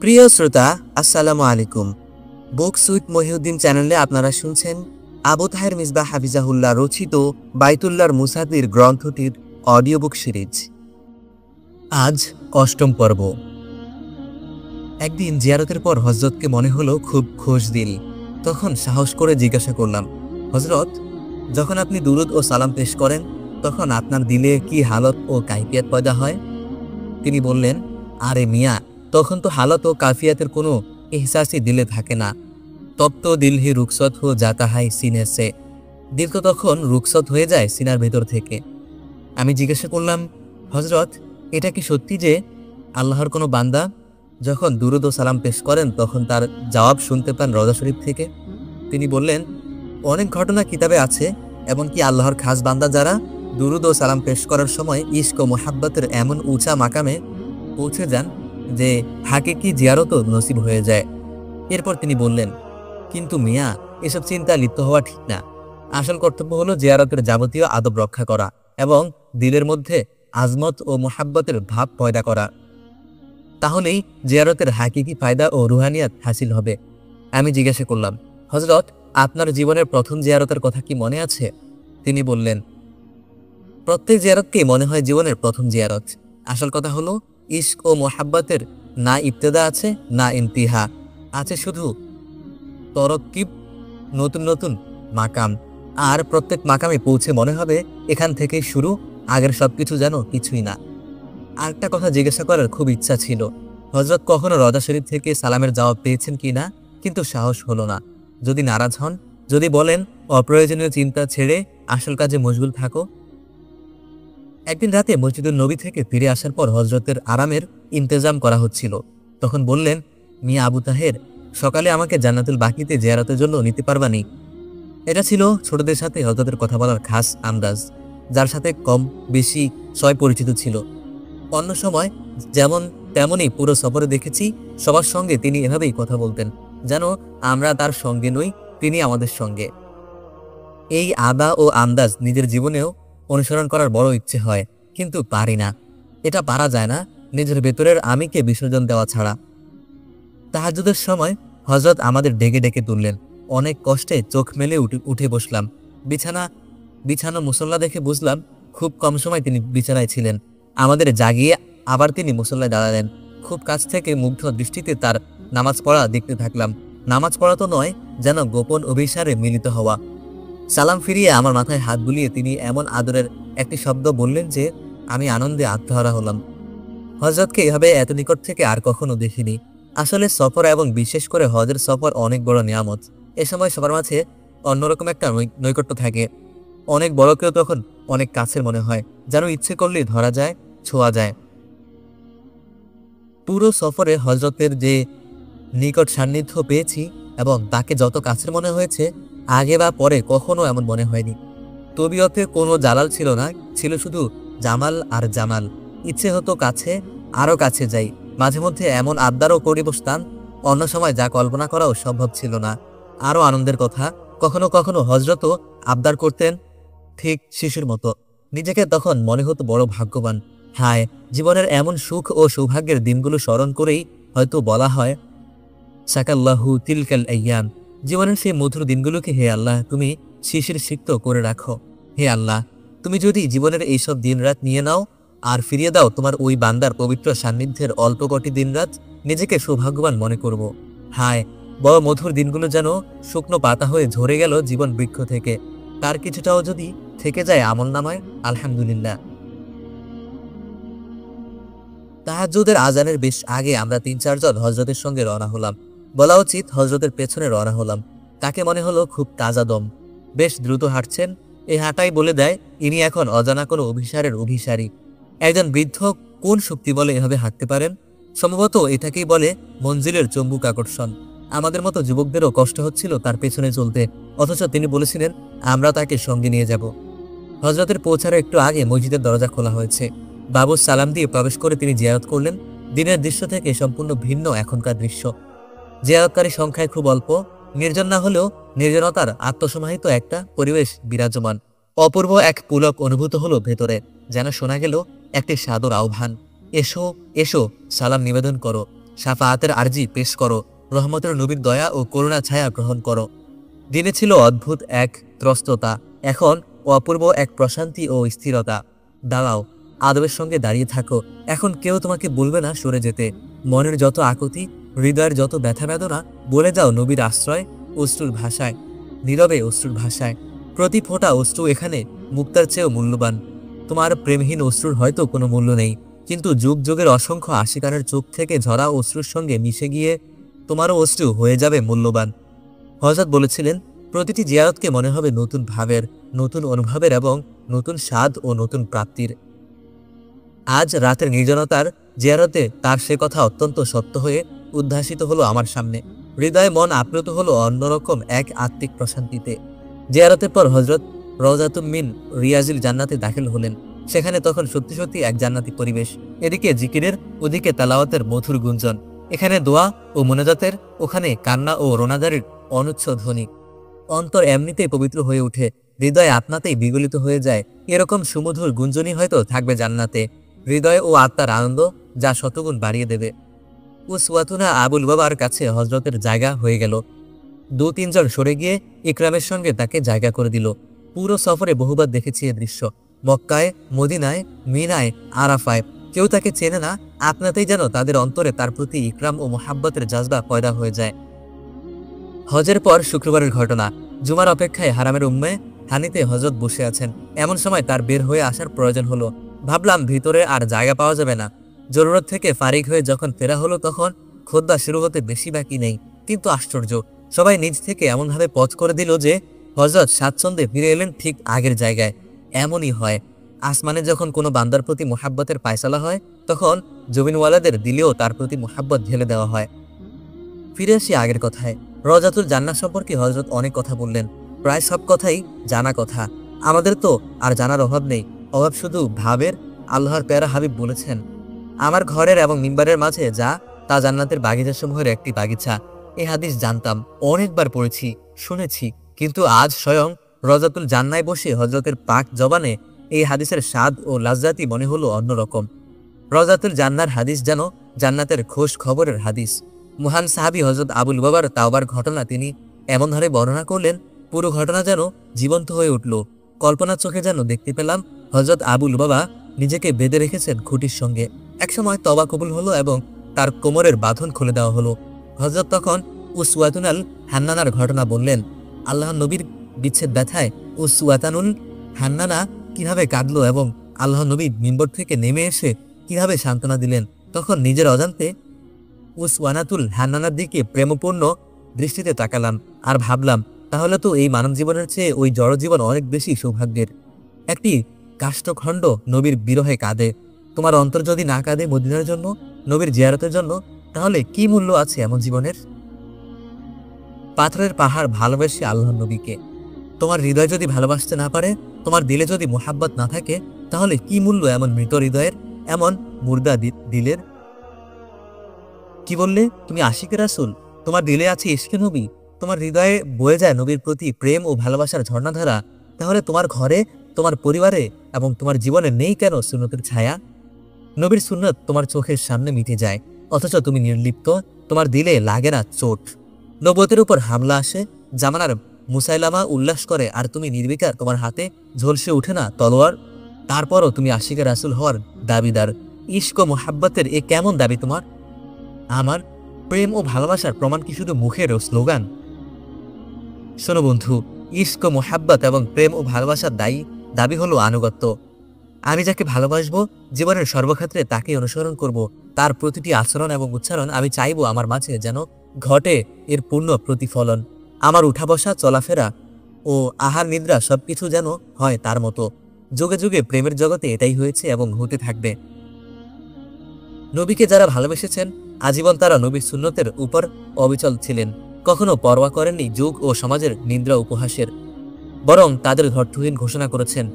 প্রিয় শ্রোতা, আসসালামু আলাইকুম। বুক সুইট মহিউদ্দিন চ্যানেলে আপনারা শুনছেন আবু তাহের মিসবাহ হাফিজাহুল্লাহ রচিত বাইতুল্লাহর মুসাদ্দির গ্রন্থটির অডিও বুক সিরিজ। আজ অষ্টম পর্ব। একদিন জিয়ারতের পর হযরতকে মনে হলো খুব খুশদিল। তখন সাহস করে জিজ্ঞাসা করলাম, হযরত, যখন আপনি দুরুদ ও সালাম পেশ করেন তখন আপনার দিলে কি হালত ও কাইফিয়াত পয়দা হয়? তিনি বললেন, আরে মিয়া, তখন তো হালত ও কাফিয়াতের কোনো এহসাসই দিলে থাকে না। তব তো দিল হি রুখসত হো জাতা হাই সিনে সে। দিল তো তখন রুখসত হয়ে যায় সিনার ভেতর থেকে। আমি জিজ্ঞাসা করলাম, হযরত, এটা কি সত্যি যে আল্লাহর কোনো বান্দা যখন দুরুদ ও সালাম পেশ করেন তখন তার জবাব শুনতে পান রওজা শরীফ থেকে? তিনি বললেন, অনেক ঘটনা কিতাবে আছে, এমনকি আল্লাহর খাস বান্দা যারা দুরুদ ও সালাম পেশ করার সময় ইশক ও মোহাব্বতের এমন উঁচা মাকামে পৌঁছে যান যে হাকিকি জিয়ারতও নসিব হয়ে যায়। এরপর তিনি বললেন, কিন্তু মিয়া, এসব চিন্তা লিপ্ত হওয়া ঠিক না। আসল কর্তব্য হলো জিয়ারতের যাবতীয় আদব রক্ষা করা এবং দিলের মধ্যে আজমত ও মোহাব্বতের ভাব পয়দা করা। তাহলেই জিয়ারতের হাকিকি ফায়দা ও রুহানিয়াত হাসিল হবে। আমি জিজ্ঞাসা করলাম, হযরত, আপনার জীবনের প্রথম জিয়ারতের কথা কি মনে আছে? তিনি বললেন, প্রত্যেক জিয়ারতকেই মনে হয় জীবনের প্রথম জিয়ারত। আসল কথা হলো ইশক ও মোহাব্বতের না ইবতেদা আছে, না ইন্তিহা আছে, শুধু তরকিব, নতুন নতুন মাকাম। আর প্রত্যেক মাকামে পৌঁছে মনে হবে এখান থেকেই শুরু, আগের সবকিছু যেন কিছুই না। আরেকটা কথা জিজ্ঞাসা করার খুব ইচ্ছা ছিল, হযরত কখনো রওজা শরীফ থেকে সালামের জবাব পেয়েছেন কিনা, কিন্তু সাহস হলো না। যদি নারাজ হন, যদি বলেন অপ্রয়োজনীয় চিন্তা ছেড়ে আসল কাজে মশগুল থাকো। একদিন রাতে মসজিদুল নবী থেকে ফিরে আসার পর হযরতের আরামের ইন্তেজাম করা হচ্ছিল। তখন বললেন, মিয়া আবু তাহের, সকালে আমাকে জান্নাতুল বাকিতে জিয়ারতের জন্য নিতে পারবানি? এটা ছিল ছোটদের সাথে হযরতের কথা বলার খাস আন্দাজ, যার সাথে কম বেশি সয় পরিচিত ছিল। অন্য সময় যেমন তেমনই পুরো সফরে দেখেছি সবার সঙ্গে তিনি এভাবেই কথা বলতেন, যেন আমরা তার সঙ্গে নই, তিনি আমাদের সঙ্গে। এই আদা ও আন্দাজ নিজের জীবনেও অনুসরণ করার বড় ইচ্ছে হয়, কিন্তু পারি না। এটা পারা যায় না নিজের ভেতরের আমিকে বিসর্জন দেওয়া ছাড়া। তাহাজ্জুদের সময় হযরত আমাদের ডেকে ডেকে তুললেন। অনেক কষ্টে চোখ মেলে উঠে বসলাম। বিছানো মুসল্লা দেখে বুঝলাম খুব কম সময় তিনি বিছানায় ছিলেন। আমাদের জাগিয়ে আবার তিনি মুসল্লায় দাঁড়ালেন। খুব কাছ থেকে মুগ্ধ দৃষ্টিতে তার নামাজ পড়া দেখতে থাকলাম। নামাজ পড়া তো নয়, যেন গোপন অভিসারে মিলিত হওয়া। সালাম ফিরিয়ে আমার মাথায় হাত বুলিয়ে তিনি এমন আদরের একটি শব্দ বললেন যে আমি আনন্দে আত্মহারা হলাম। হযরতকে এভাবে এত নিকট থেকে আর কখনো দেখিনি। আসলে সফর এবং বিশেষ করে হজের সফর অনেক বড় নিয়ামত। এ সময় সবার মাঝে অন্যরকম একটা নৈকট্য থাকে। অনেক বড়কেও তখন অনেক কাছের মনে হয়, যেন ইচ্ছে করলেই ধরা যায়, ছোঁয়া যায়। পুরো সফরে হযরতের যে নিকট সান্নিধ্য পেয়েছি এবং তাকে যত কাছের মনে হয়েছে, আগে বা পরে কখনো এমন মনে হয়নি। তবিয়তে কোনো জালাল ছিল না, ছিল শুধু জামাল আর জামাল। ইচ্ছে হতো কাছে, আরো কাছে যাই। মাঝে মধ্যে এমন আবদারও করি বসতাম, অন্য সময় যা কল্পনা করাও সম্ভব ছিল না। আরো আনন্দের কথা, কখনো কখনো হযরতও আবদার করতেন ঠিক শিশুর মতো। নিজেকে তখন মনে হতো বড় ভাগ্যবান। হায়, জীবনের এমন সুখ ও সৌভাগ্যের দিনগুলো স্মরণ করেই হয়তো বলা হয়, সাকাল্লাহু তিলকাল আইয়াম। জীবনের সেই মধুর দিনগুলোকে হে আল্লাহ তুমি শিশির সিক্ত করে রাখো। হে আল্লাহ, তুমি যদি জীবনের এইসব দিনরাত নিয়ে নাও আর ফিরিয়ে দাও তোমার ওই বান্দার পবিত্র সান্নিধ্যের অল্প কটি দিনরাত, নিজেকে সৌভাগ্যবান মনে করব। হায়, বড় মধুর দিনগুলো যেন শুকনো পাতা হয়ে ঝরে গেল জীবন বৃক্ষ থেকে। তার কিছুটাও যদি থেকে যায় আমল নামায়, আলহামদুলিল্লাহ। তাহাজ্জুদের আজানের বেশ আগে আমরা ৩-৪ জন হযরতের সঙ্গে রওনা হলাম। বলা উচিত হযরতের পেছনে রওনা হলাম। তাকে মনে হলো খুব তাজা দম, বেশ দ্রুত হাঁটছেন। এই হাঁটাই বলে দেয় ইনি এখন অজানা কোনো অভিসারের অভিসারী। একজন বৃদ্ধ কোন শক্তি বলে এভাবে হাঁটতে পারেন? সম্ভবত এটাকেই বলে মঞ্জিলের চম্বুক আকর্ষণ। আমাদের মতো যুবকদেরও কষ্ট হচ্ছিল তার পেছনে চলতে, অথচ তিনি বলেছিলেন আমরা তাকে সঙ্গে নিয়ে যাব। হযরতের পৌঁছার একটু আগে মসজিদের দরজা খোলা হয়েছে। বাবু সালাম দিয়ে প্রবেশ করে তিনি জিয়ারত করলেন। দিনের দৃশ্য থেকে সম্পূর্ণ ভিন্ন এখনকার দৃশ্য। জিয়ারতকারী সংখ্যায় খুব অল্প, নির্জন না হলেও নির্জনতার আত্মসমাহিত একটা পরিবেশ বিরাজমান। অপূর্ব এক পুলক অনুভূত হলো ভেতরে, যেন শোনা গেল একটি সাদর আহ্বান, এসো এসো, সালাম নিবেদন করো। শাফাআতের আরজি পেশ করো, রহমতের নবীর দয়া ও করুণা ছায়া গ্রহণ করো। দিনে ছিল অদ্ভুত এক ত্রস্ততা, এখন অপূর্ব এক প্রশান্তি ও স্থিরতা। দাঁড়াও, আদবের সঙ্গে দাঁড়িয়ে থাকো, এখন কেউ তোমাকে বলবে না সরে যেতে। মনের যত আকুতি, হৃদয়ের যত ব্যথা বেদনা বলে যাও নবীর আশ্রয়, অশ্রুর ভাষায়, নীরবে অশ্রুর ভাষায়। প্রতি ফোঁটা অশ্রু এখানে মুক্তার চেয়েও মূল্যবান। তোমার প্রেমহীন অশ্রুর হয়তো কোনো মূল্য নেই, কিন্তু যুগ যুগের অসংখ্য আশিকানের চোখ থেকে ঝরা অশ্রুর সঙ্গে মিশে গিয়ে তোমারও অশ্রু হয়ে যাবে মূল্যবান। হযরত বলেছিলেন, প্রতিটি জিয়ারতকে মনে হবে নতুন ভাবের, নতুন অনুভবের এবং নতুন স্বাদ ও নতুন প্রাপ্তির। আজ রাতের নির্জনতার জিয়ারতে তার সে কথা অত্যন্ত সত্য হয়ে উদ্ভাসিত হলো আমার সামনে। হৃদয় মন আপ্লুত হলো অন্যরকম এক আত্মিক প্রশান্তিতে। জিয়ারতের পর হযরত রওজাতুম মিন রিয়াজিল জান্নাতে দাখিল হলেন। সেখানে তখন সত্যি সত্যি এক জান্নাতি পরিবেশ। এদিকে জিকিরের, ওদিকে তালাওয়াতের মধুর গুঞ্জন। এখানে দোয়া ও মোনাজাতের, ওখানে কান্না ও রোনাজারির অনুচ্ছ ধ্বনি। অন্তর এমনিতেই পবিত্র হয়ে ওঠে, হৃদয় আপনাতেই বিগলিত হয়ে যায়। এরকম সুমধুর গুঞ্জনই হয়তো থাকবে জান্নাতে, হৃদয় ও আত্মার আনন্দ যা শতগুণ বাড়িয়ে দেবে। উসওয়াতুনা আবুল বাবার কাছে হযরতের জায়গা হয়ে গেল। 2-3 জন সরে গিয়ে ইকরামের সঙ্গে তাকে জায়গা করে দিল। পুরো সফরে বহুবার দেখেছি এ দৃশ্য। মক্কায়, মদিনায়, মিনায়, আরাফায় কেউ তাকে চেনে না, আপনাতেই যেন তাদের অন্তরে তার প্রতি ইকরাম ও মোহাব্বতের জাজবা পয়দা হয়ে যায়। হজের পর শুক্রবারের ঘটনা। জুমার অপেক্ষায় হারামের উম্মে হানিতে হযরত বসে আছেন। এমন সময় তার বের হয়ে আসার প্রয়োজন হলো। ভাবলাম ভিতরে আর জায়গা পাওয়া যাবে না। জরুরত থেকে ফারিগ হয়ে যখন ফেরা হলো তখন খুতবা শুরু হতে বেশি বাকি নেই। কিন্তু আশ্চর্য, সবাই নিজ থেকে এমনভাবে পথ করে দিল যে হযরত স্বাচ্ছন্দ্যে ফিরে এলেন ঠিক আগের জায়গায়। এমনই হয়, আসমানে যখন কোনো বান্দার প্রতি মোহাব্বতের ফায়সালা হয়, তখন জমিনওয়ালাদের দিলেও তার প্রতি মোহাব্বত ঢেলে দেওয়া হয়। ফিরে আসি আগের কথায়। রওজাতুল জান্নাহ সম্পর্কে হযরত অনেক কথা বললেন। প্রায় সব কথাই জানা কথা। আমাদের তো আর জানার অভাব নেই, অভাব শুধু ভাবের। আল্লাহর প্যারা হাবিব বলেছেন, আমার ঘরের এবং মিম্বারের মাঝে যা, তা জান্নাতের বাগিচাসমূহের একটি বাগিচা। এই হাদিস জানতাম, অনেকবার পড়েছি, শুনেছি, কিন্তু আজ স্বয়ং রওজাতুল জান্নায় বসে হযরতের পাক জবানে এই হাদিসের স্বাদ ও লাজ্জাতি মনে হলো অন্যরকম। রওজাতুল জান্নার হাদিস যেন জান্নাতের খোঁজ খবরের হাদিস। মহান সাহাবী হযরত আবুল বাবার তাওবার ঘটনা তিনি এমনভাবে বর্ণনা করলেন, পুরো ঘটনা যেন জীবন্ত হয়ে উঠল। কল্পনার চোখে যেন দেখতে পেলাম হযরত আবুল বাবা নিজেকে বেঁধে রেখেছেন খুঁটির সঙ্গে। একসময় তওবা কবুল হলো এবং তার কোমরের বাঁধন খুলে দেওয়া হলো। হযরত তখন উসওয়াতুনাল হান্নানার ঘটনা বললেন। আল্লাহর নবীর বিচ্ছেদ ব্যথায় উসওয়াতানুল হান্নানা কিভাবে কাঁদলো এবং আল্লাহ নবী মিম্বর থেকে নেমে এসে কিভাবে সান্ত্বনা দিলেন। তখন নিজের অজান্তে উসওয়ানাতুল হান্নানার দিকে প্রেমপূর্ণ দৃষ্টিতে তাকালাম আর ভাবলাম, তাহলে তো এই মানব জীবনের চেয়ে ওই জড়জীবন অনেক বেশি সৌভাগ্যের। একটি কাষ্ঠখণ্ড নবীর বিরহে কাঁদে। তোমার অন্তর যদি না কাঁদে মদিনার জন্য, নবীর জিয়ারতের জন্য, তাহলে কি মূল্য আছে এমন জীবনের? পাথরের পাহাড় ভালোবেসে আল্লাহর নবীকে। তোমার হৃদয় যদি ভালোবাসতে না পারে, তোমার দিলে যদি মোহাব্বত না থাকে, তাহলে কি মূল্য এমন মৃত হৃদয়ের, এমন মুর্দা দিলের? কি বললে তুমি? আশিকে রাসূল? তোমার দিলে আছে ইশকে নবী, তোমার হৃদয়ে বয়ে যায় নবীর প্রতি প্রেম ও ভালোবাসার ঝর্ণাধারা, তাহলে তোমার ঘরে, তোমার পরিবারে এবং তোমার জীবনে নেই কেন সুন্নতের ছায়া? নবীর সুন্নত তোমার চোখের সামনে মিটে যায়, অথচ তুমি নির্লিপ্ত, তোমার দিলে লাগে না চোট। নবুয়তের উপর হামলা আসে, জামানার মুসাইলামা উল্লাস করে, আর তুমি নির্বিকার, তোমার হাতে ঝলসে ওঠে না তলোয়ার। তারপরও তুমি আশিকে রাসূল হওয়ার দাবিদার। ইশক ও মোহাব্বতের এ কেমন দাবি তোমার? আমার প্রেম ও ভালোবাসার প্রমাণ কি শুধু মুখের ও স্লোগান? শোনো বন্ধু, ইশক ও মোহাব্বত এবং প্রেম ও ভালোবাসার দাবি হলো আনুগত্য। আমি যাকে ভালোবাসবো, জীবনের সর্বক্ষেত্রে তাকে অনুসরণ করব। তার প্রতিটি আচরণ এবং উচ্চারণ আমি চাইবো আমার মাঝে যেন ঘটে এর পূর্ণ প্রতিফলন। আমার উঠা বসা, চলাফেরা ও আহার নিদ্রা সবকিছু যেন হয় তার মতো। যুগে যুগে প্রেমের জগতে এটাই হয়েছে এবং হতে থাকবে। নবীকে যারা ভালোবেসেছেন, আজীবন তারা নবীর সুন্নতের উপর অবিচল ছিলেন, কখনো পরোয়া করেননি যুগ ও সমাজের নিন্দ্রা উপহাসের, বরং তাদের ধৈর্যহীন ঘোষণা করেছেন,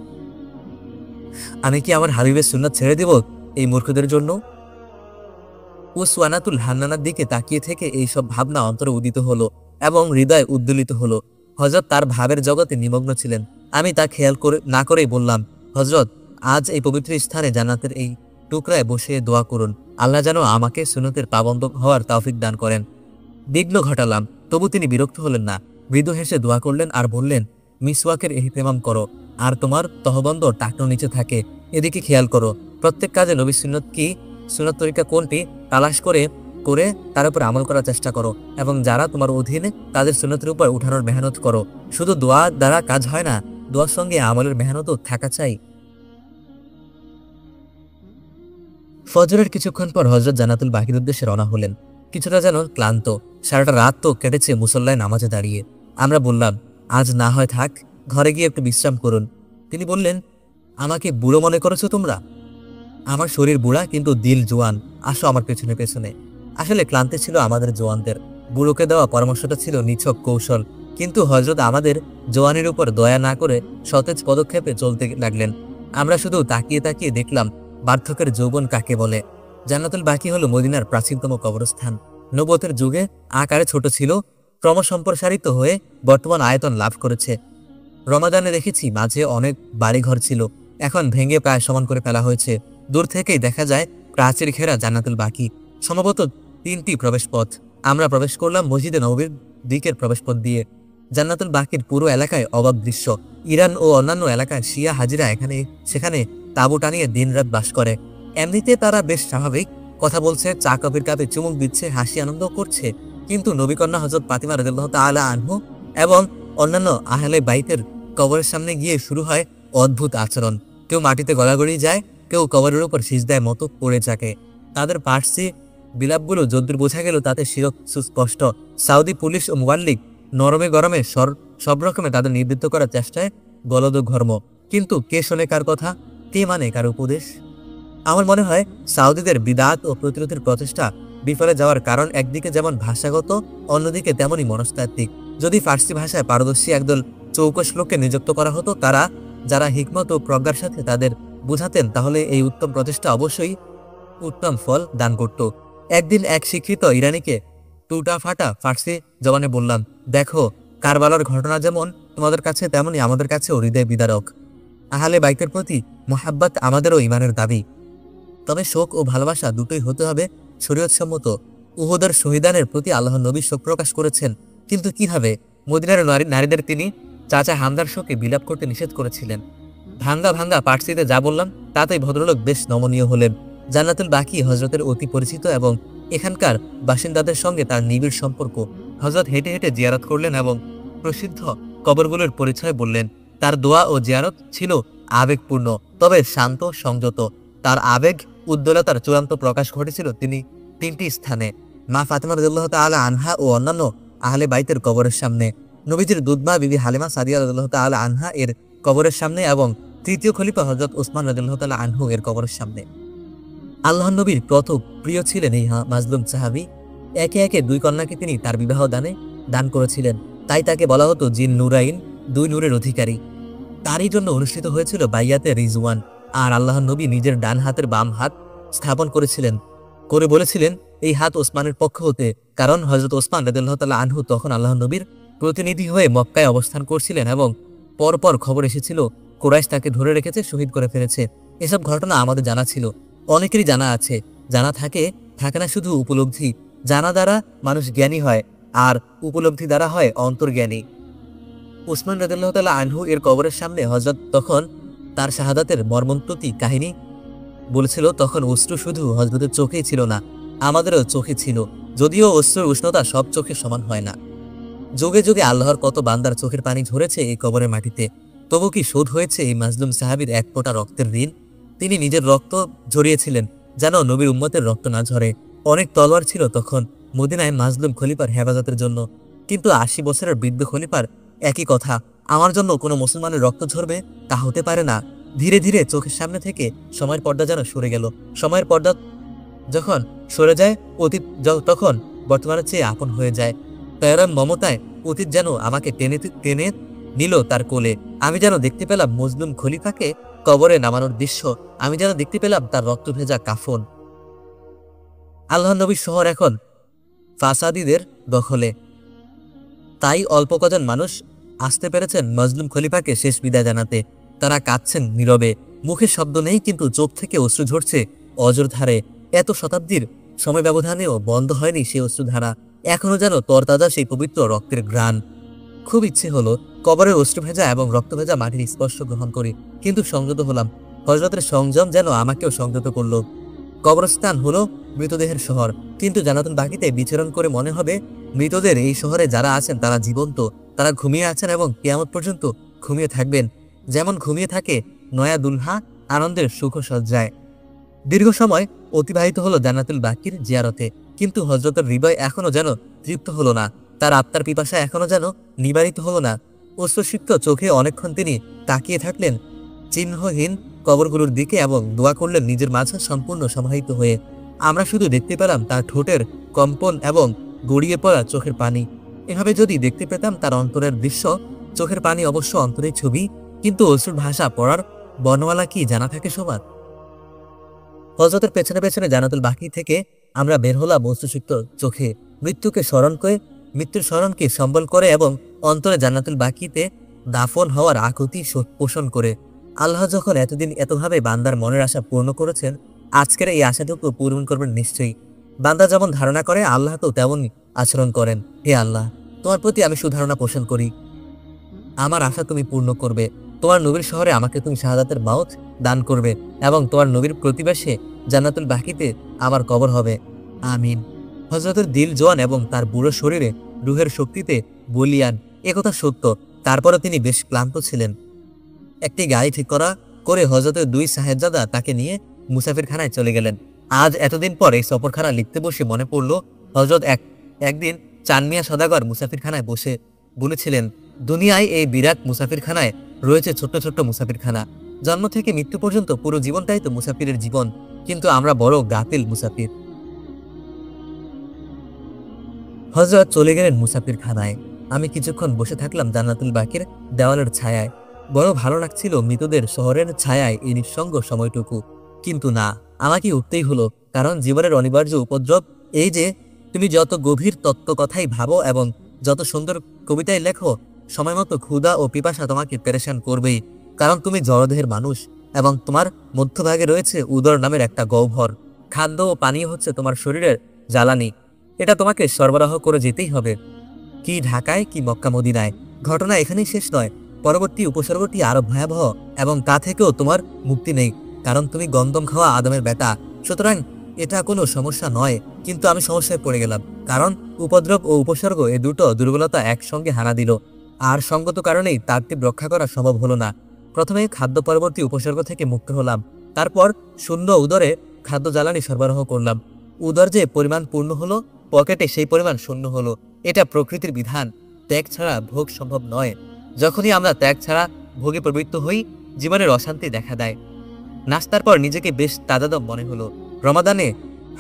আমি কি আমার হাবিবের সুন্নাত ছেড়ে দেব এই মূর্খদের জন্য? উসওয়ানাতুল হান্নানার দিকে তাকিয়ে থেকে এইসব ভাবনা অন্তরে উদিত হলো এবং হৃদয় উদ্দোলিত হলো। হযরত তার ভাবের জগতে নিমগ্ন ছিলেন। আমি তা খেয়াল না করেই বললাম, হযরত, আজ এই পবিত্র স্থানে জান্নাতের এই টুকরায় বসে দোয়া করুন। আল্লাহ যেন আমাকে সুন্নতের পাবন্দ হওয়ার তৌফিক দান করেন। বিঘ্ন ঘটালাম, তবু তিনি বিরক্ত হলেন না। মৃদু হেসে দোয়া করলেন আর বললেন, মিসওয়াকের ইহতেমাম করো, আর তোমার তহবন্দ টাকনোর নিচে থাকে, এদিকে খেয়াল করো। প্রত্যেক কাজে নবী সুন্নত কি, সুন্নত তরিকা কোনটি তালাশ করে করে তার উপর আমল করার চেষ্টা করো, এবং যারা তোমার অধীনে তাদের সুন্নতের উপর উঠানোর মেহনত করো। শুধু দোয়া দ্বারা কাজ হয় না, দোয়ার সঙ্গে আমলের মেহনতও থাকা চাই। ফজরের কিছুক্ষণ পর হযরত জান্নাতুল বাকির উদ্দেশ্যে রওনা হলেন, কিছুটা যেন ক্লান্ত। সারাটা রাত তো কেটেছে মুসল্লায় নামাজে দাঁড়িয়ে। আমরা বললাম, আজ না হয় থাক, ঘরে গিয়ে একটু বিশ্রাম করুন। তিনি বললেন, আমাকে বুড়ো মনে করেছো তোমরা? আমার শরীর বুড়া, কিন্তু দিল জোয়ান, আসো আমার পেছনে পেছনে। আসলে ক্লান্তি ছিল আমাদের জোয়ানদের, বুড়োকে দেওয়া পরামর্শটা ছিল নিছক কৌশল। কিন্তু হযরত আমাদের জোয়ানের উপর দয়া না করে সতেজ পদক্ষেপে চলতে লাগলেন। আমরা শুধু তাকিয়ে তাকিয়ে দেখলাম বার্ধক্যের যৌবন কাকে বলে। জান্নাতুল বাকি হলো মদিনার প্রাচীনতম কবরস্থান। নবুয়তের যুগে আকারে ছোট ছিল, ক্রমসম্প্রসারিত হয়ে বর্তমান আয়তন লাভ করেছে। রমাদানে দেখেছি মাঝে অনেক বাড়িঘর ছিল, এখন ভেঙে প্রায় সমান করে ফেলা হয়েছে। দূর থেকেই দেখা যায় প্রাচীর ঘেরা জান্নাতুল বাকি, সম্ভবত 3টি প্রবেশ পথ। আমরা প্রবেশ করলাম মসজিদে নববীর দিকের প্রবেশপথ দিয়ে। জান্নাতুল বাকির পুরো এলাকায় অবাক দৃশ্য। ইরান ও অন্যান্য এলাকায় শিয়া হাজিরা এখানে সেখানে তাঁবু টানিয়ে দিনরাত বাস করে। এমনিতে তারা বেশ স্বাভাবিক, কথা বলছে, চা কফির কাপে চুমুক দিচ্ছে, হাসি আনন্দ করছে। কিন্তু নবীকন্যা হযরত ফাতিমা রাদিয়াল্লাহু তাআলা আনহু এবং অন্যান্য আহলে বাইতের কবরের সামনে গিয়ে শুরু হয় অদ্ভুত আচরণ। কেউ মাটিতে গড়াগড়ি যায়, কেউ কবরের উপর সিজদায় মতো পড়ে থাকে। তাদের পার্সি বিলাপগুলো যদ্দূর বোঝা গেল তাতে শিরক সুস্পষ্ট। সাউদি পুলিশ ও মুয়াল্লিক নরমে গরমে সব রকমে তাদের নিবৃত্ত করার চেষ্টায় গলদ ঘর্ম। কিন্তু কে শোনে কার কথা, কে মানে কার উপদেশ? আমার মনে হয় সাউদিদের বিদাত ও প্রতিরোধের প্রচেষ্টা বিফলে যাওয়ার কারণ একদিকে যেমন ভাষাগত, অন্যদিকে তেমনই মনস্তাত্ত্বিক। যদি ফার্সি ভাষায় পারদর্শী একদল চৌকস লোককে নিযুক্ত করা হতো, যারা হিকমত ও প্রজ্ঞার সাথে তাদের বুঝাতেন, তাহলে এই উত্তম প্রচেষ্টা অবশ্যই উত্তম ফল দান করত। একদিন এক শিক্ষিত ইরানিকে টুটা ফাটা ফার্সি জবানে বললাম, দেখো, কারবালার ঘটনা যেমন তোমাদের কাছে তেমনি আমাদের কাছেও হৃদয় বিদারক। আহলে বাইতের প্রতি মোহাব্বত আমাদেরও ইমানের দাবি, তবে শোক ও ভালোবাসা দুটোই হতে হবে শরীয়তসম্মত। উহুদের শহীদানের প্রতি আল্লাহ নবী শোক প্রকাশ করেছেন, কিন্তু কিভাবে? মদিনার নারীদের তিনি চাচা হামদার শোকে বিলাপ করতে নিষেধ করেছিলেন। ভাঙ্গা ভাঙ্গা পার্সিতে যা বললাম তাতেই ভদ্রলোক বেশ নমনীয় হলেন। জান্নাতুল বাকি হযরতের অতি পরিচিত এবং এখানকার বাসিন্দাদের সঙ্গে তার নিবিড় সম্পর্ক। হযরত হেঁটে হেঁটে জিয়ারত করলেন এবং প্রসিদ্ধ কবরগুলোর পরিচয় বললেন। তার দোয়া ও জিয়ারত ছিল আবেগপূর্ণ, তবে শান্ত সংযত। তার আবেগ উজ্জ্বলতার চূড়ান্ত প্রকাশ ঘটেছিল তিনি 3টি স্থানে: মা ফাতিমা রাদিয়াল্লাহু তাআলা আনহা ও অন্যান্য আহলে বাইতের কবরের সামনে, নবীজির দুধমা বিবি হালিমা সাদিয়া রাদিয়াল্লাহু তাআলা আনহা এর কবরের সামনে, এবং তৃতীয় খলিফা হযরত ওসমান রাদিয়াল্লাহু তাআলা আনহু এর কবরের সামনে। আল্লাহর নবীর কত প্রিয় ছিলেন এই মাজলুম সাহাবী। একে একে 2 কন্যাকে তিনি তার বিবাহ দান করেছিলেন, তাই তাকে বলা হতো জিন নুরাইন, 2 নূরের অধিকারী। তারই জন্য অনুষ্ঠিত হয়েছিল বাইয়াতে রিজওয়ান। আর আল্লাহর নবী নিজের ডান হাতের বাম হাত স্থাপন করে বলেছিলেন এই হাত ওসমানের পক্ষ হতে, কারণ হযরত ওসমান রাদিয়াল্লাহু তাআলা আনহু তখন আল্লাহর নবীর প্রতিনিধি হয়ে মক্কায় অবস্থান করছিলেন এবং পরপর খবর এসেছিল কুরাইশ তাকে ধরে রেখেছে, শহীদ করে ফেলেছে। এসব ঘটনা আমাদের জানা ছিল, অনেকেরই জানা আছে। জানা থাকে না শুধু উপলব্ধি। জানা দ্বারা মানুষ জ্ঞানী হয়, আর উপলব্ধি দ্বারা হয় অন্তর্জ্ঞানী। ওসমান রাদিয়াল্লাহু তাআলা আনহু এর কবরের সামনে হযরত তখন তার শাহাদাতের মর্মন্তুতি কাহিনী বলেছিল। তখন অশ্রু শুধু হযরতের চোখেই ছিল না, আমাদেরও চোখে ছিল, যদিও অশ্রুর উষ্ণতা সব চোখে সমান হয় না। যুগে যুগে আল্লাহর কত বান্দার চোখের পানি ঝরেছে এই কবরের মাটিতে, তবু কি শোধ হয়েছে এই মাজলুম সাহাবীর এক ফোঁটা রক্তের ঋণ? তিনি নিজের রক্ত ঝরিয়েছিলেন যেন নবীর উম্মতের রক্ত না ঝরে। অনেক তলোয়ার ছিল তখন মদিনায় মাজলুম খলিফার হেফাজতের জন্য, কিন্তু 80 বছরের বৃদ্ধ খলিফার একই কথা, আমার জন্য কোনো মুসলমানের রক্ত ঝরবে তা হতে পারে না। ধীরে ধীরে চোখের সামনে থেকে সময়ের পর্দা যেন সরে গেল। সময়ের পর্দা যখন সরে যায়, অতীত তখন বর্তমানের চেয়ে আপন হয়ে যায়। প্রেরণ মমতায় অতীত যেন আমাকে টেনে টেনে নিল তার কোলে। আমি যেন দেখতে পেলাম মজলুম খলিফাকে কবরে নামানোর দৃশ্য, আমি যেন দেখতে পেলাম তার রক্ত ভেজা কাফন। আল্লাহ নবীর শহর এখন ফাসাদীদের দখলে, তাই অল্প কজন মানুষ আসতে পেরেছেন মজলুম খলিফাকে শেষ বিদায় জানাতে। তারা কাঁদছেন নীরবে, মুখে শব্দ নেই, কিন্তু চোখ থেকে অশ্রু ঝরছে অজর ধারে। এত শতাব্দীর সময় ব্যবধানেও বন্ধ হয়নি সেই অশ্রুধারা, এখনো যেন তরতাজা সেই পবিত্র রক্তের ঘ্রাণ। খুব ইচ্ছে হলো কবরের অশ্রু ভেজা এবং রক্ত ভেজা মাটির স্পর্শ গ্রহণ করি, কিন্তু সংযত হলাম। হযরতের সংযম যেন আমাকেও সংযত করলো। কবরস্থান হলো মৃতদেহের শহর, কিন্তু জান্নাতুল বাকিতে বিচরণ করে মনে হবে মৃতদের এই শহরে যারা আছেন তারা জীবন্ত, তারা ঘুমিয়ে আছেন এবং কিয়ামত পর্যন্ত ঘুমিয়ে থাকবেন, যেমন ঘুমিয়ে থাকে নয়া দুলহা আনন্দের সুখসজ্জায়। দীর্ঘ সময় অতিবাহিত হলো জান্নাতুল বাকির জিয়ারতে, কিন্তু হযরতের হৃদয় এখনো যেন তৃপ্ত হলো না, তার আত্মার পিপাসা এখনো যেন নিবারিত হলো না। অশ্রুসিক্ত চোখে অনেকক্ষণ তিনি তাকিয়ে থাকলেন চিহ্নহীন কবরগুলোর দিকে এবং দোয়া করলেন নিজের মাঝে সম্পূর্ণ সমাহিত হয়ে। আমরা শুধু দেখতে পেলাম তার ঠোঁটের কম্পন এবং গড়িয়ে পড়া চোখের পানি। এভাবে যদি দেখতে পেতাম তার অন্তরের দৃশ্য, চোখের পানি অবশ্য অন্তরের ছবি, কিন্তু অশ্রুর ভাষা পড়ার বর্ণমালা কি জানা থাকে সবার? হযরতের পেছনে পেছনে জান্নাতুল বাকি থেকে আমরা বের হলাম অশ্রুসিক্ত চোখে, মৃত্যুকে স্মরণ করে, মৃত্যুর স্মরণকে সম্বল করে এবং অন্তরে জান্নাতুল বাকিতে দাফন হওয়ার আকুতি পোষণ করে। আল্লাহ যখন এতদিন এতভাবে বান্দার মনের আশা পূর্ণ করেছেন, আজকের এই আশাটুকু পূরণ করবেন নিশ্চয়ই। বান্দা যেমন ধারণা করে আল্লাহ তো তেমনই আচরণ করেন। হে আল্লাহ, তোমার প্রতি আমি সুধারণা পোষণ করি, আমার আশা তুমি পূর্ণ করবে। তোমার নবীর শহরে আমাকে তুমি শাহাদাতের মাউত দান করবে এবং তোমার নবীর প্রতিবেশে জান্নাতুল বাকিতে আমার কবর হবে। আমিন। হযরতের দিল জোয়ান এবং তার বুড়ো শরীরে রুহের শক্তিতে বলিয়ান, একথা সত্য। তারপরে তিনি বেশ ক্লান্ত ছিলেন। একটি গাড়ি ঠিক করে হযরতের দুই সাহেবজাদা তাকে নিয়ে মুসাফিরখানায় চলে গেলেন। আজ এতদিন পর এই সফরখানা লিখতে বসে মনে পড়ল হযরত একদিন চানমিয়া সদাগর মুসাফিরখানায় বসে বলেছিলেন, দুনিয়ায় এই বিরাট মুসাফিরখানায় রয়েছে ছোট্ট ছোট্ট মুসাফিরখানা। জন্ম থেকে মৃত্যু পর্যন্ত পুরো জীবনটাই তো মুসাফিরের জীবন, কিন্তু আমরা বড় গাফিল মুসাফির। হযরত চলে গেলেন মুসাফিরখানায়। আমি কিছুক্ষণ বসে থাকলাম জান্নাতুল বাকির দেওয়ালের ছায়ায়। বড় ভালো লাগছিল মৃতদের শহরের ছায়ায় এই নিঃসঙ্গ সময়টুকু, কিন্তু না, আমাকে উঠতেই হলো, কারণ জীবনের অনিবার্য উপদ্রব এই যে তুমি যত গভীর তত্ত্ব কথাই ভাবো এবং যত সুন্দর কবিতায় লেখো, সময় মতো ক্ষুধা ও পিপাসা তোমাকে পেরেশান করবেই, কারণ তুমি জড়দেহের মানুষ এবং তোমার মধ্যভাগে রয়েছে উদর নামের একটা গহ্বর। খাদ্য ও পানীয় হচ্ছে তোমার শরীরের জ্বালানি, এটা তোমাকে সরবরাহ করে যেতেই হবে, কি ঢাকায় কি মক্কা মদিনায়। ঘটনা এখানেই শেষ নয়, পরবর্তী উপসর্গটি আরো ভয়াবহ এবং তা থেকেও তোমার মুক্তি নেই, কারণ তুমি গন্দম খাওয়া আদমের বেটা। সুতরাং এটা কোনো সমস্যা নয়, কিন্তু আমি সমস্যায় পড়ে গেলাম, কারণ উপদ্রব ও উপসর্গ এ দুটো দুর্বলতা একসঙ্গে হানা দিল, আর সঙ্গত কারণেই তারটিব রক্ষা করা সম্ভব হলো না। প্রথমে খাদ্য পরবর্তী উপসর্গ থেকে মুক্ত হলাম, তারপর শূন্য উদরে খাদ্য জ্বালানি সরবরাহ করলাম। উদর যে পরিমাণ পূর্ণ হলো, পকেটে সেই পরিমাণ শূন্য হলো। এটা প্রকৃতির বিধান, ত্যাগ ছাড়া ভোগ সম্ভব নয়। যখনই আমরা ত্যাগ ছাড়া ভোগে প্রবৃত্ত হই, জীবনের অশান্তি দেখা দেয়। নাস্তার পর নিজেকে বেশ তাজাদম মনে হলো। রমাদানে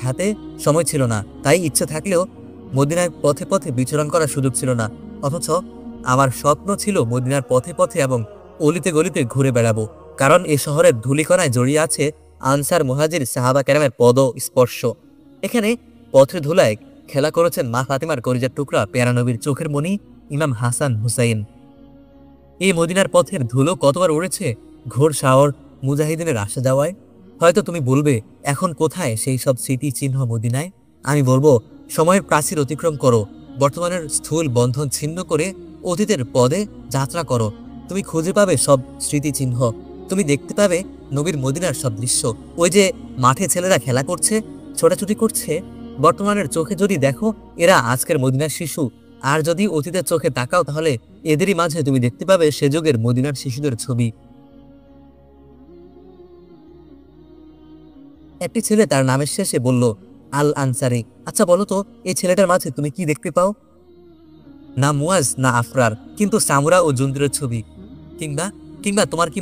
হাতে সময় ছিল না, তাই ইচ্ছে থাকলেও মদিনার পথে পথে বিচরণ করার সুযোগ ছিল না। অথচ আমার স্বপ্ন ছিল মদিনার পথে পথে এবং অলিতে গলিতে ঘুরে বেড়াবো, কারণ এ শহরের ধূলিকণায় জড়িয়ে আছে আনসার মুহাজির সাহাবা কেরামের পদ স্পর্শ। এখানে পথের ধুলায় খেলা করেছেন মা ফাতিমার কলিজার টুকরা পেয়ারা নবীর চোখের মণি ইমাম হাসান হুসাইন। এই মদিনার পথের ধুলো কতবার উড়েছে ঘোর শাওর মুজাহিদিনের আসা যাওয়ায়। হয়তো তুমি বলবে, এখন কোথায় সেই সব স্মৃতি চিহ্ন মদিনায়? আমি বলবো, সময়ের প্রাচীর অতিক্রম করো, বর্তমানের স্থূল বন্ধন ছিন্ন করে অতীতের পদে যাত্রা করো। তুমি খুঁজে পাবে সব স্মৃতিচিহ্ন, তুমি দেখতে পাবে নবীর মদিনার সব দৃশ্য। ওই যে মাঠে ছেলেরা খেলা করছে, ছোটাছুটি করছে, বর্তমানের চোখে যদি দেখো এরা আজকের মদিনার শিশু, আর যদি অতীতের চোখে তাকাও তাহলে এদেরই মাঝে তুমি দেখতে পাবে সে যুগের মদিনার শিশুদের ছবি। একটি ছেলে তার নামের শেষে বলল, আল আনসারি। আচ্ছা বলো তো, এই ছেলেটার মাঝে তুমি কি দেখতে পাও? না মুয়াজ না আফরার, কিন্তু সামুরা ও জুন্দিরের ছবি। কিংবা তোমার কি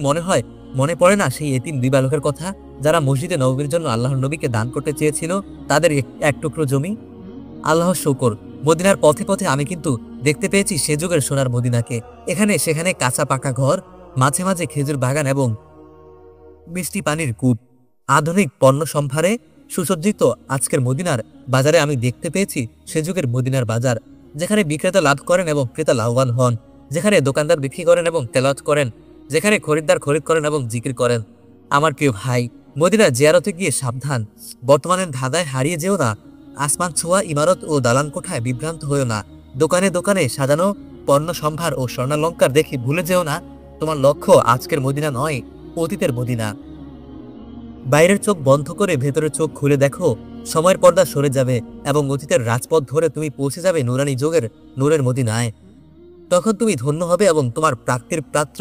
মনে পড়ে না সেই এতিম দুই বালকের কথা, যারা মসজিদে নববীর জন্য আল্লাহর নবীকে দান করতে চেয়েছিল তাদের এক টুকরো জমি? আল্লাহর শুকর, মদিনার পথে পথে আমি কিন্তু দেখতে পেয়েছি সে যুগের সোনার মদিনাকে। এখানে সেখানে কাঁচা পাকা ঘর, মাঝে মাঝে খেজুর বাগান এবং মিষ্টি পানির কূপ। আধুনিক পণ্য সম্ভারে সুসজ্জিত আজকের মদিনার বাজারে আমি দেখতে পেয়েছি সে যুগের মদিনার বাজার, যেখানে বিক্রেতা লাভ করেন এবং ক্রেতা লাভবান হন, যেখানে দোকানদার বিক্রি করেন এবং তেলাওয়াত করেন, যেখানে খরিদ্দার খরিদ করেন এবং জিকির করেন। আমার প্রিয় ভাই, মদিনা জিয়ারতে গিয়ে সাবধান, বর্তমানের ধাঁধায় হারিয়ে যেও না। আসমান ছোঁয়া ইমারত ও দালান কোঠায় বিভ্রান্ত হয়েও না। দোকানে দোকানে সাজানো পণ্য সম্ভার ও স্বর্ণালঙ্কার দেখে ভুলে যেও না, তোমার লক্ষ্য আজকের মদিনা নয়, অতীতের মদিনা। বাইরের চোখ বন্ধ করে ভেতরের চোখ খুলে দেখো, সময়ের পর্দা সরে যাবে এবং অতীতের রাজপথ ধরে তুমি পৌঁছে যাবে নুরানি যুগের নূরের মদিনায়। তখন তুমি ধন্য হবে এবং তোমার প্রাপ্তির পাত্র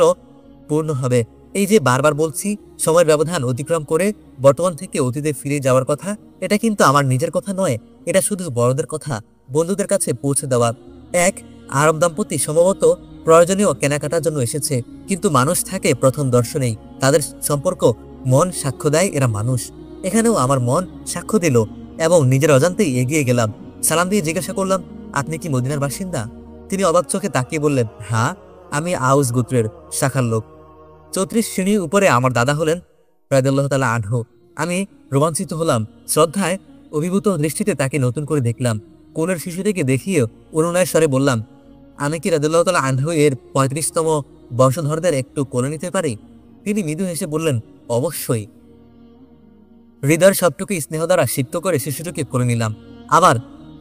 পূর্ণ হবে। এই যে বারবার বলছি সময়ের ব্যবধান অতিক্রম করে বর্তমান থেকে অতীতে ফিরে যাওয়ার কথা, এটা কিন্তু আমার নিজের কথা নয়, এটা শুধু বড়দের কথা, বন্ধুদের কাছে পৌঁছে দেওয়া। এক আরব দাম্পতি সম্ভবত প্রয়োজনীয় কেনাকাটার জন্য এসেছে, কিন্তু মানুষ থাকে প্রথম দর্শনেই। তাদের সম্পর্ক মন সাক্ষ্য দেয় এরা মানুষ। এখানেও আমার মন সাক্ষ্য দিল এবং নিজের অজান্তেই এগিয়ে গেলাম। সালাম দিয়ে জিজ্ঞাসা করলাম, আপনি কি মদিনার বাসিন্দা? তিনি অবাক চোখে তাকিয়ে বললেন, হ্যাঁ, আমি আউস গোত্রের শাখার লোক। 34 শ্রেণীর উপরে আমার দাদা হলেন রাদিয়াল্লাহু তাআলা আনহু। আমি রোমাঞ্চিত হলাম, শ্রদ্ধায় অভিভূত দৃষ্টিতে তাকে নতুন করে দেখলাম। কোলের শিশুটিকে দেখিয়ে অনুনয়ের স্বরে বললাম, আমি কি রাদিয়াল্লাহু তাআলা আনহু এর 35তম বংশধরদের একটু কোলে নিতে পারি? তিনি মৃদু হেসে বললেন, অবশ্যই। হৃদয়ের সবটুকু স্নেহ দ্বারা সিক্ত করে শিশুটিকে কোলে নিলাম। আবার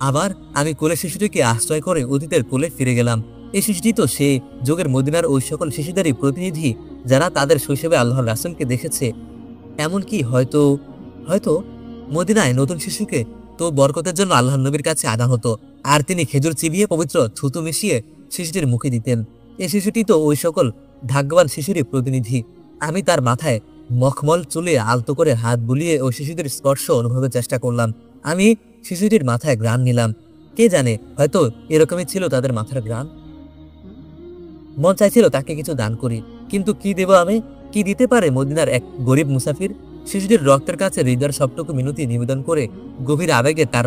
আবার আমি কোলে শিশুটিকে আশ্রয় করে অতীতের কোলে ফিরে গেলাম। এই শিশুটি তো সে যুগের মদিনার ওই সকল শিশুদেরই প্রতিনিধি যারা তাদের শৈশবে আল্লাহর রাসূলকে দেখেছে। এমনকি হয়তো হয়তো মদিনায় নতুন শিশুকে তো বরকতের জন্য আল্লাহর নবীর কাছে আনা হতো, আর তিনি খেজুর চিবিয়ে পবিত্র থুতু মিশিয়ে শিশুটির মুখে দিতেন। এই শিশুটি তো ওই সকল ভাগ্যবান শিশুরই প্রতিনিধি। আমি তার মাথায় মখমল চুলে আলতো করে হাত বুলিয়ে ওই শিশুটির স্পর্শ অনুভবের চেষ্টা করলাম। আমি শিশুটির মাথায় ঘ্রাণ নিলাম। কে জানে, হয়তো এরকমই ছিল তাদের মাথার ঘ্রাণ। মন চাইছিল তাকে কিছু দান করি, কিন্তু কি দেব আমি? কি দিতে পারে মদিনার এক গরিব মুসাফির? শিশুটির রক্তের কাছে হৃদয়ের সবটুকু মিনতি নিবেদন করে গভীর আবেগে তার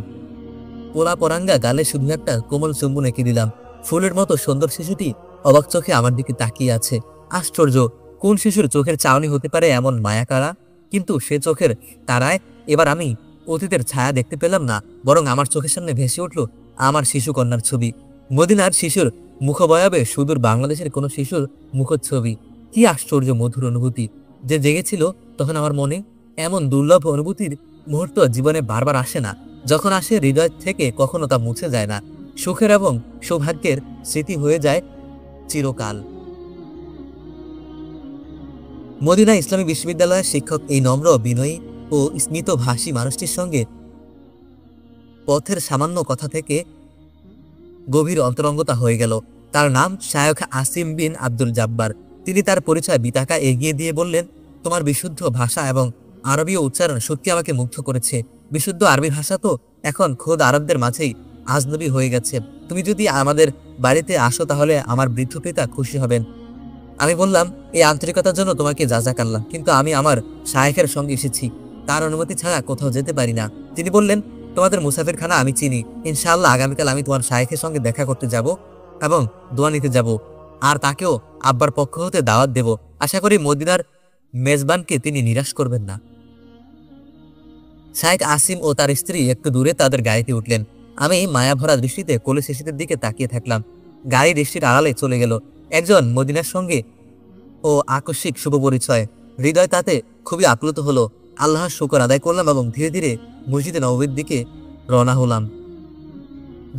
পোলা পরাঙ্গা গালে শুধু একটা কোমল চুম্বন এঁকে দিলাম। ফুলের মতো সুন্দর শিশুটি অবাক চোখে আমার দিকে তাকিয়ে আছে। আশ্চর্য, কোন শিশুর চোখের চাউনি হতে পারে এমন মায়াকাড়া? কিন্তু সে চোখের তারায় এবার আমি অতীতের ছায়া দেখতে পেলাম না, বরং আমার চোখের সামনে ভেসে উঠল আমার শিশু কন্যার ছবি। মদিনার শিশুর মুখবয়াবে সুদূর বাংলাদেশের কোনো শিশুর মুখচ্ছবি। কি আশ্চর্য মধুর অনুভূতি যে জেগেছিল তখন আমার মনে! এমন দুর্লভ অনুভূতির মুহূর্ত জীবনে বারবার আসে না। যখন আসে হৃদয় থেকে কখনো তা মুছে যায় না। সুখের এবং সৌভাগ্যের স্মৃতি হয়ে যায় চিরকাল। মদিনা ইসলামী বিশ্ববিদ্যালয়ের শিক্ষক এই নম্র, বিনয়ী ও স্মিতভাষী মানুষটির সঙ্গে পথের সামান্য কথা থেকে গভীর অন্তরঙ্গতা হয়ে গেল। তার নাম শায়খ আসিম বিন আব্দুল জাব্বার। তিনি তার পরিচয় বিতাকা এগিয়ে দিয়ে বললেন, তোমার বিশুদ্ধ ভাষা এবং আরবীয় উচ্চারণ সত্যি আমাকে মুগ্ধ করেছে। বিশুদ্ধ আরবি ভাষা তো এখন খোদ আরবদের মাঝেই আজনবী হয়ে গেছে। তুমি যদি আমাদের বাড়িতে আসো তাহলে আমার বৃদ্ধ পিতা খুশি হবেন। আমি বললাম, এই আন্তরিকতার জন্য তোমাকে জাযাকাল্লাহ, কিন্তু আমি আমার শায়েখের সঙ্গে এসেছি, তার অনুমতি ছাড়া কোথাও যেতে পারি না। তিনি বললেন, তোমাদের মুসাফিরখানা আমি চিনি। ইনশাআল্লাহ আগামীকাল আমি তোমার শায়েখের সঙ্গে দেখা করতে যাব এবং দোয়া নিতে যাব, আর তাকেও আব্বার পক্ষ হতে দাওয়াত দেব। আশা করি মদিনার মেজবানকে তিনি নিরাশ করবেন না। শায়েখ আসিম ও তার স্ত্রী একটু দূরে তাদের গাড়িতে উঠলেন। আমি মায়াভরা দৃষ্টিতে কোলে শিশুদের দিকে তাকিয়ে থাকলাম। গাড়ি দৃষ্টির আড়ালে চলে গেল। একজন মদিনার সঙ্গে ও আকস্মিক শুভ পরিচয়। হৃদয় তাতে খুবই আপ্লুত হলো। আল্লাহর শুকর আদায় করলাম এবং ধীরে ধীরে মসজিদে নববীর দিকে রওনা হলাম।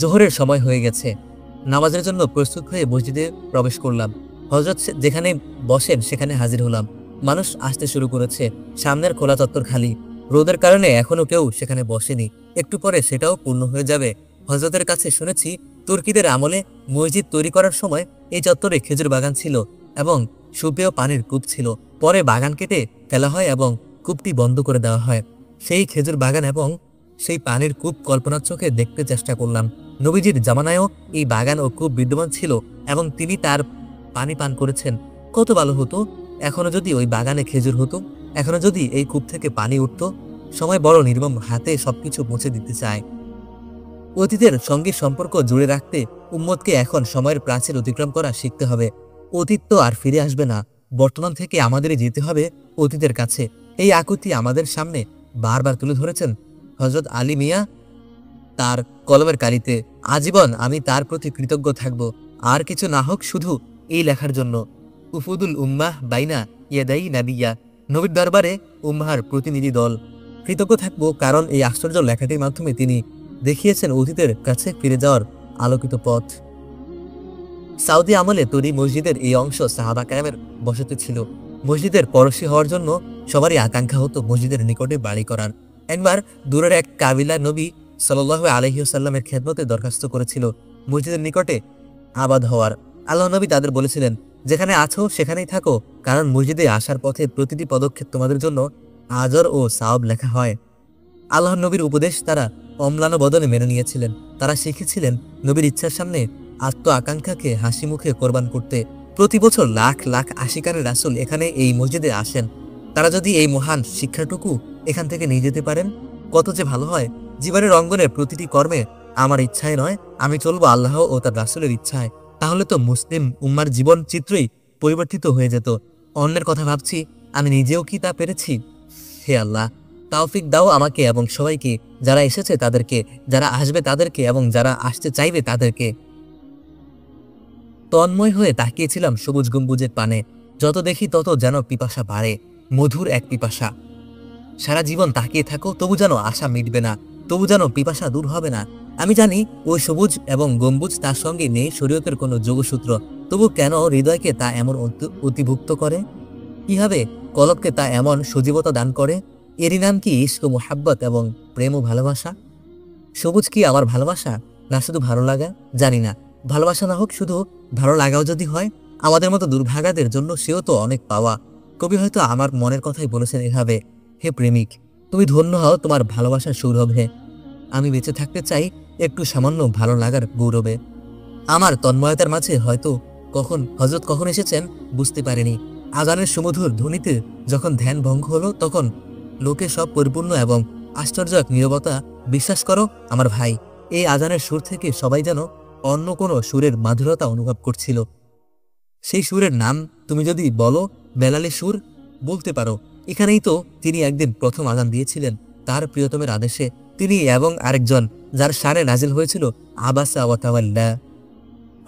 জোহরের সময় হয়ে গেছে। নামাজের জন্য প্রস্তুত হয়ে মসজিদে প্রবেশ করলাম। হযরত যেখানে বসেন সেখানে হাজির হলাম। মানুষ আসতে শুরু করেছে। সামনের খোলা চত্বর খালি। রোদের কারণে এখনো কেউ সেখানে বসেনি। একটু পরে সেটাও পূর্ণ হয়ে যাবে। হযরতের কাছে শুনেছি তুর্কিদের আমলে মসজিদ তৈরি করার সময় এই চত্বরে খেজুর বাগান ছিল এবং সুপেয় পানির কূপ ছিল। পরে বাগান কেটে ফেলা হয় এবং কূপটি বন্ধ করে দেওয়া হয়। সেই খেজুর বাগান এবং সেই পানির কূপ কল্পনার চোখে দেখতে চেষ্টা করলাম। নবীজির জামানায়ও এই বাগান ও কূপ বিদ্যমান ছিল এবং তিনি তার পানি পান করেছেন। কত ভালো হতো এখনো যদি ওই বাগানে খেজুর হতো, এখনো যদি এই কূপ থেকে পানি উঠত। সময় বড় নির্মম, হাতে সবকিছু মুছে দিতে চায়। অতীতের সঙ্গে সম্পর্ক জুড়ে রাখতে উম্মতকে এখন সময়ের প্রাচীর অতিক্রম করা শিখতে হবে। অতীত তো আর ফিরে আসবে না। বর্তমান থেকে আমাদেরই যেতে হবে অতীতের কাছে। এই আকুতি আমাদের সামনে বারবার তুলে ধরেছেন হযরত আলী মিয়া তার কলমের কালিতে। আজীবন আমি তার প্রতি কৃতজ্ঞ থাকব, আর কিছু না হোক শুধু এই লেখার জন্য। উফুদুল উম্মাহ বাইনা ইয়াদাই নাবিয়া, নবীর দরবারে উম্মাহর প্রতিনিধি দল। কৃতজ্ঞ থাকবো, কারণ এই আশ্চর্য লেখাটির মাধ্যমে তিনি দেখিয়েছেন অতীতের কাছে ফিরে যাওয়ার আলোকিত পথ। সাউদি আমলে তৈরি মসজিদের এই অংশ সাহাবা কেরামের বসতি ছিল। মসজিদের পড়োশী হওয়ার জন্য সবারই আকাঙ্ক্ষা হতো মসজিদের নিকটে বাড়ি করার। একবার দূরের এক কাবিলা নবী সাল্লাল্লাহু আলাইহি ওয়াসাল্লামের খেদমতে দরখাস্ত করেছিল মসজিদের নিকটে আবাদ হওয়ার। আল্লাহ নবী তাদের বলেছিলেন, যেখানে আছো সেখানেই থাকো, কারণ মসজিদে আসার পথে প্রতিটি পদক্ষেপ তোমাদের জন্য আজর ও সাওয়াব লেখা হয়। আল্লাহ নবীর উপদেশ তারা অম্লান বদনে মেনে নিয়েছিলেন। তারা শিখেছিলেন নবীর ইচ্ছার সামনে আত্ম আকাঙ্ক্ষাকে হাসি মুখে কোরবান করতে। প্রতি বছর লাখ লাখ আশিকানের রাসূল এখানে এই মসজিদে আসেন। তারা যদি এই মহান শিক্ষাটুকু এখান থেকে নিয়ে যেতে পারেন, কত যে ভালো হয়। জীবনের অঙ্গনের প্রতিটি কর্মে আমার ইচ্ছায় নয়, আমি চলবো আল্লাহ ও তার রাসূলের ইচ্ছায়। তাহলে তো মুসলিম উম্মার জীবন চিত্রই পরিবর্তিত হয়ে যেত। অন্যের কথা ভাবছি, আমি নিজেও কি তা পেরেছি? হে আল্লাহ, তৌফিক দাও আমাকে এবং সবাইকে, যারা এসেছে তাদেরকে, যারা আসবে তাদেরকে এবং যারা আসতে চাইবে তাদেরকে। তন্ময় হয়ে তাকিয়েছিলাম সবুজ গম্বুজের পানে। যত দেখি তত যেন পিপাসা বাড়ে, মধুর এক পিপাসা। সারা জীবন তাকিয়ে থাকো, তবু যেন আশা মিটবে না, তবু যেন পিপাসা দূর হবে না। আমি জানি ওই সবুজ এবং গম্বুজ, তার সঙ্গে নেই শরীয়তের কোনো যোগসূত্র, তবু কেন হৃদয়কে তা এমন অতিভুক্ত করে? কিভাবে কলবকে তা এমন সজীবতা দান করে? এরই নাম কি ইশক ও মুহাব্বত এবং প্রেম ও ভালোবাসা? সবুজ কি আমার ভালোবাসা, না শুধু ভালো লাগা? জানি না। ভালোবাসা না হোক, শুধু ভালো লাগাও যদি হয়, আমাদের মতো দুর্ভাগাদের জন্য সেও তো অনেক পাওয়া। কবি হয়তো আমার মনের কথাই বলেছেন এভাবে, হে প্রেমিক, তুমি ধন্য হও তোমার ভালোবাসার সৌরভে। আমি বেঁচে থাকতে চাই একটু সামান্য ভালো লাগার গৌরবে। আমার তন্ময়তার মাঝে হয়তো হযরত কখন এসেছেন বুঝতে পারিনি। আজানের সুমধুর ধ্বনিতে যখন ধ্যান ভঙ্গ হলো, তখন লোকে সব পরিপূর্ণ এবং আশ্চর্য এক নীরবতা। বিশ্বাস করো আমার ভাই, এই আজানের সুর থেকে সবাই যেন অন্য কোনো সুরের মাধুরতা অনুভব করছিল। সেই সুরের নাম তুমি যদি বলো বেলালি সুর, বলতে পারো। এখানেই তো তিনি একদিন প্রথম আজান দিয়েছিলেন তার প্রিয়তমের আদেশে। তিনি এবং আরেকজন, যার শানে নাজিল হয়েছিল আবাসা ওয়া তাওয়াল্লা।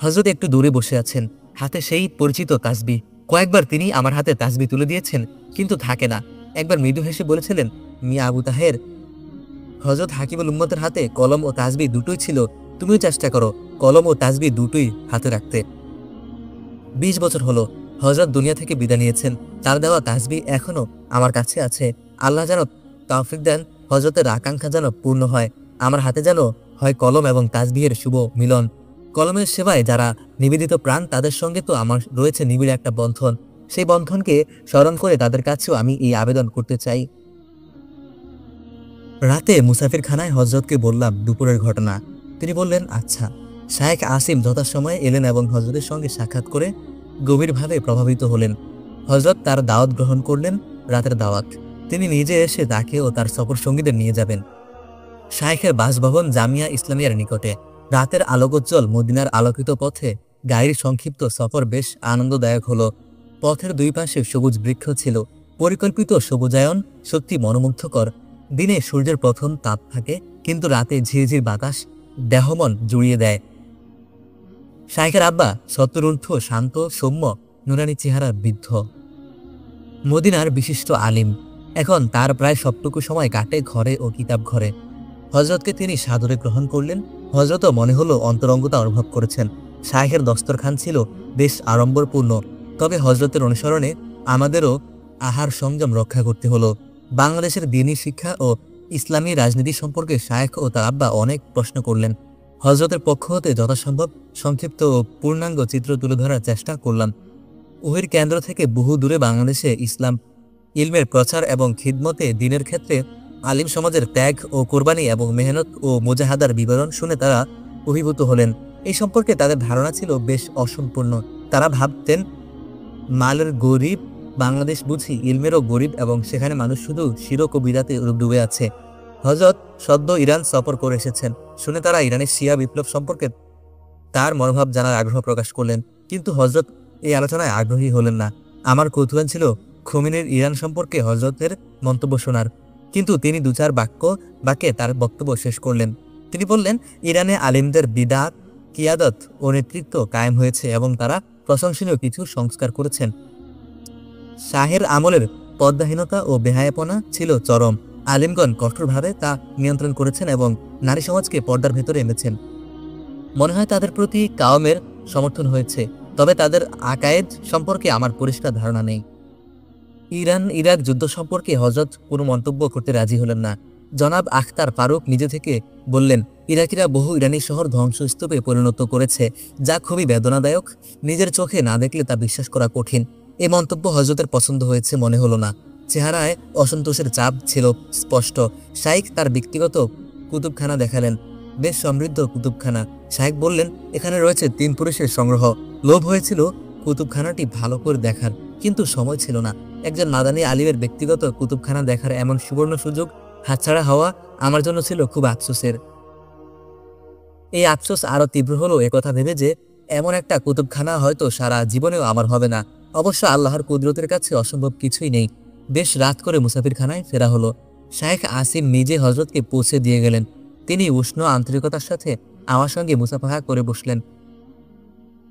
হযরত একটু দূরে বসে আছেন, হাতে সেই পরিচিত তাসবিহ। কয়েকবার তিনি আমার হাতে তাসবিহ তুলে দিয়েছেন, কিন্তু থাকে না। একবার মৃদু হেসে বলেছিলেন, মিয়া আবু তাহের। হযরত হাকিমুল উম্মতের হাতে কলম ও তাসবিহ দুটোই ছিল। তুমিও চেষ্টা করো কলম ও তাসবিহ দুটোই হাতে রাখতে। 20 বছর হলো হযরত দুনিয়া থেকে বিদায় নিয়েছেন। তার দেওয়া তাসবিহ এখনো আমার কাছে আছে। আল্লাহ যেন তৌফিক দেন, হযরতের আকাঙ্ক্ষা যেন পূর্ণ হয়। আমার হাতে যেন হয় কলম এবং তাসবিহের শুভ মিলন। কলমের সেবায় যারা নিবেদিত প্রাণ, তাদের সঙ্গে তো আমার রয়েছে নিবিড় একটা বন্ধন। সেই বন্ধনকে স্মরণ করে তাদের কাছেও আমি এই আবেদন করতে চাই। রাতে মুসাফিরখানায় হযরতকে বললাম দুপুরের ঘটনা। তিনি বললেন, আচ্ছা। শায়েখ আসিম যথাসময়ে এলেন এবং হযরতের সঙ্গে সাক্ষাৎ করে গভীরভাবে প্রভাবিত হলেন। হযরত তার দাওয়াত গ্রহণ করলেন, রাতের দাওয়াত। তিনি নিজে এসে তাকে ও তার সফর সঙ্গীদের নিয়ে যাবেন। শায়েখের বাসভবন জামিয়া ইসলামিয়ার নিকটে। রাতের আলোকোজ্জ্বল মদিনার আলোকিত পথে গাড়ির সংক্ষিপ্ত সফর বেশ আনন্দদায়ক হলো। পথের দুই পাশে সবুজ বৃক্ষ ছিল। পরিকল্পিত সবুজায়ন সত্যি মনোমুগ্ধকর। দিনে সূর্যের প্রথম তাপ থাকে, কিন্তু রাতে ঝিরঝির বাতাস দেহমন জুড়িয়ে দেয়। শায়েখের আব্বা সত্তরুর্ধ্ব, শান্ত, সৌম্য, নুরানি চেহারার বৃদ্ধ, মদিনার বিশিষ্ট আলিম। এখন তার প্রায় সবটুকু সময় কাটে ঘরে ও কিতাব ঘরে। হযরতকে তিনি সাদরে গ্রহণ করলেন। হযরতও মনে হলো অন্তরঙ্গতা অনুভব করেছেন। শায়েখের দস্তরখান ছিল বেশ আড়ম্বরপূর্ণ, তবে হযরতের অনুসরণে আমাদেরও আহার সংযম রক্ষা করতে হলো। বাংলাদেশের দ্বীনি শিক্ষা ও ইসলামী রাজনীতি সম্পর্কে শায়েখ ও তার আব্বা অনেক প্রশ্ন করলেন। হযরতের পক্ষ হতে যথাসম্ভব সংক্ষিপ্ত ও পূর্ণাঙ্গ চিত্র তুলে ধরার চেষ্টা করলাম। ওহির কেন্দ্র থেকে বহু দূরে বাংলাদেশে ইসলাম ইলমের প্রচার এবং খিদমতে দ্বীনের ক্ষেত্রে আলিম সমাজের ত্যাগ ও কোরবানি এবং মেহনত ও মুজাহাদার বিবরণ শুনে তারা অভিভূত হলেন। এই সম্পর্কে তাদের ধারণা ছিল বেশ অসম্পূর্ণ। তারা ভাবতেন, মালের গরিব বাংলাদেশ বুঝি ইলমেরও গরিব, এবং সেখানে মানুষ শুধু শিরক ও বিদাতে ডুবে আছে। হযরত সদ্য ইরান সফর করে এসেছেন শুনে তারা ইরানের শিয়া বিপ্লব সম্পর্কে তার মনোভাব জানার আগ্রহ প্রকাশ করলেন, কিন্তু হযরত এই আলোচনায় আগ্রহী হলেন না। আমার কৌতূহল ছিল খোমেনির ইরান সম্পর্কে হযরতের মন্তব্য শোনার, কিন্তু তিনি 2-4 বাক্যে তার বক্তব্য শেষ করলেন। তিনি বললেন, ইরানে আলিমদের বিদআত, কিয়াদত ও নেতৃত্ব কায়েম হয়েছে এবং তারা প্রশংসনীয় কিছু সংস্কার করেছেন। শাহের আমলের পর্দাহীনতা ও বেহায়াপনা ছিল চরম। আলিমগণ কঠোরভাবে তা নিয়ন্ত্রণ করেছেন এবং নারী সমাজকে পর্দার ভেতরে এনেছেন। মনে হয় তাদের প্রতি কাওমের সমর্থন হয়েছে, তবে তাদের আকায়েদ সম্পর্কে আমার পরিষ্কার ধারণা নেই। ইরান ইরাক যুদ্ধ সম্পর্কে হযরত কোনো মন্তব্য করতে রাজি হলেন না। জনাব আখতার ফারুক নিজে থেকে বললেন, ইরাকিরা বহু ইরানি শহর ধ্বংসস্তূপে পরিণত করেছে, যা খুবই বেদনাদায়ক। নিজের চোখে না দেখলে তা বিশ্বাস করা কঠিন। এই মন্তব্য হযরতের পছন্দ হয়েছে মনে হলো না। চেহারায় অসন্তোষের চাপ ছিল স্পষ্ট। শাইখ তার ব্যক্তিগত কুতুবখানা দেখালেন, বেশ সমৃদ্ধ কুতুবখানা। শাইখ বললেন, এখানে রয়েছে 3 পুরুষের সংগ্রহ। লোভ হয়েছিল কুতুবখানাটি ভালো করে দেখার, কিন্তু সময় ছিল না। একজন মাদানী আলিমের ব্যক্তিগত কুতুবখানা দেখার এমন সুবর্ণ সুযোগ হাতছাড়া হওয়া আমার জন্য ছিল খুব আফসোসের। এই আফসোস আরো তীব্র হলো একথা ভেবে যে এমন একটা কুতুবখানা হয়তো সারা জীবনেও আমার হবে না। অবশ্য আল্লাহর কুদরতের কাছে অসম্ভব কিছুই নেই। বেশ রাত করে মুসাফিরখানায় ফেরা হলো। শাইখ আসিম নিজে হযরতকে পৌঁছে দিয়ে গেলেন। তিনি উষ্ণ আন্তরিকতার সাথে আমার সঙ্গে মুসাফাহা করে বসলেন।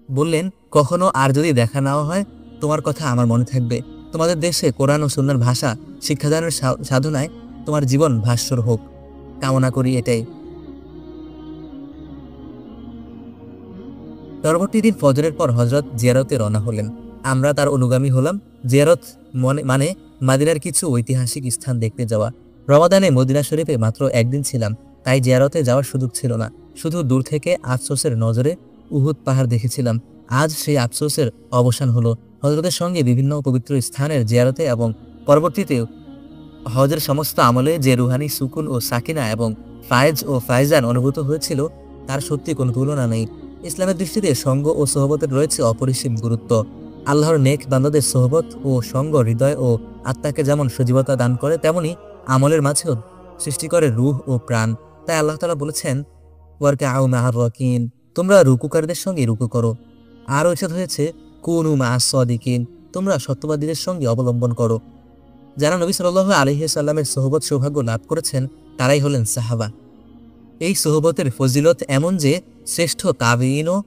বললেন, কখনো আর যদি দেখা নেওয়া হয়, তোমার কথা আমার মনে থাকবে। তোমাদের দেশে কোরআন ও সুন্নাহর ভাষা শিক্ষাদানের সাধনায় তোমার জীবন ভাস্বর হোক, কামনা করি এটাই। পরবর্তী দিন ফজরের পর হযরত জিয়ারতে রওনা হলেন। আমরা তার অনুগামী হলাম। জিয়ারত মানে মদিনার কিছু ঐতিহাসিক স্থান দেখতে যাওয়া। রমাদানে মদিনা শরীফে মাত্র একদিন ছিলাম, তাই জিয়ারতে যাওয়ার সুযোগ ছিল না। শুধু দূর থেকে আফসোসের নজরে উহুদ পাহাড় দেখেছিলাম। আজ সেই আফসোসের অবসান হলো। হযরতের সঙ্গে বিভিন্ন পবিত্র স্থানের জিয়ারতে এবং পরবর্তীতে হজের সমস্ত আমলে যে রুহানি সুকুন ও সাকিনা এবং ফায়েজ ও ফায়জান অনুভূত হয়েছিল, তার সত্যি কোনো তুলনা নেই। ইসলামের দৃষ্টিতে সঙ্গ ও সোহবতের রয়েছে অপরিসীম গুরুত্ব। আল্লাহর নেক বান্দাদের সোহবত ও সঙ্গ হৃদয় ও আত্মাকে যেমন সজীবতা দান করে, তেমনি আমলের মাঝেও সৃষ্টি করে রূহ ও প্রাণ। তাই আল্লাহ তাআলা বলেছেন, ওয়ারকাউ মা'আর রাকিন, তোমরা রুকুকারীদের সঙ্গে রুকু করো। আর ইরশাদ হয়েছে, কুনু মা'আস সাদিকিন, তোমরা সত্যবাদীদের সঙ্গে অবলম্বন করো। যারা নবী সাল্লাল্লাহু আলাইহি সাল্লামের সোহবত সৌভাগ্য লাভ করেছেন, তারাই হলেন সাহাবা। এই সোহবতের ফজিলত এমন যে শ্রেষ্ঠ তাবেঈনও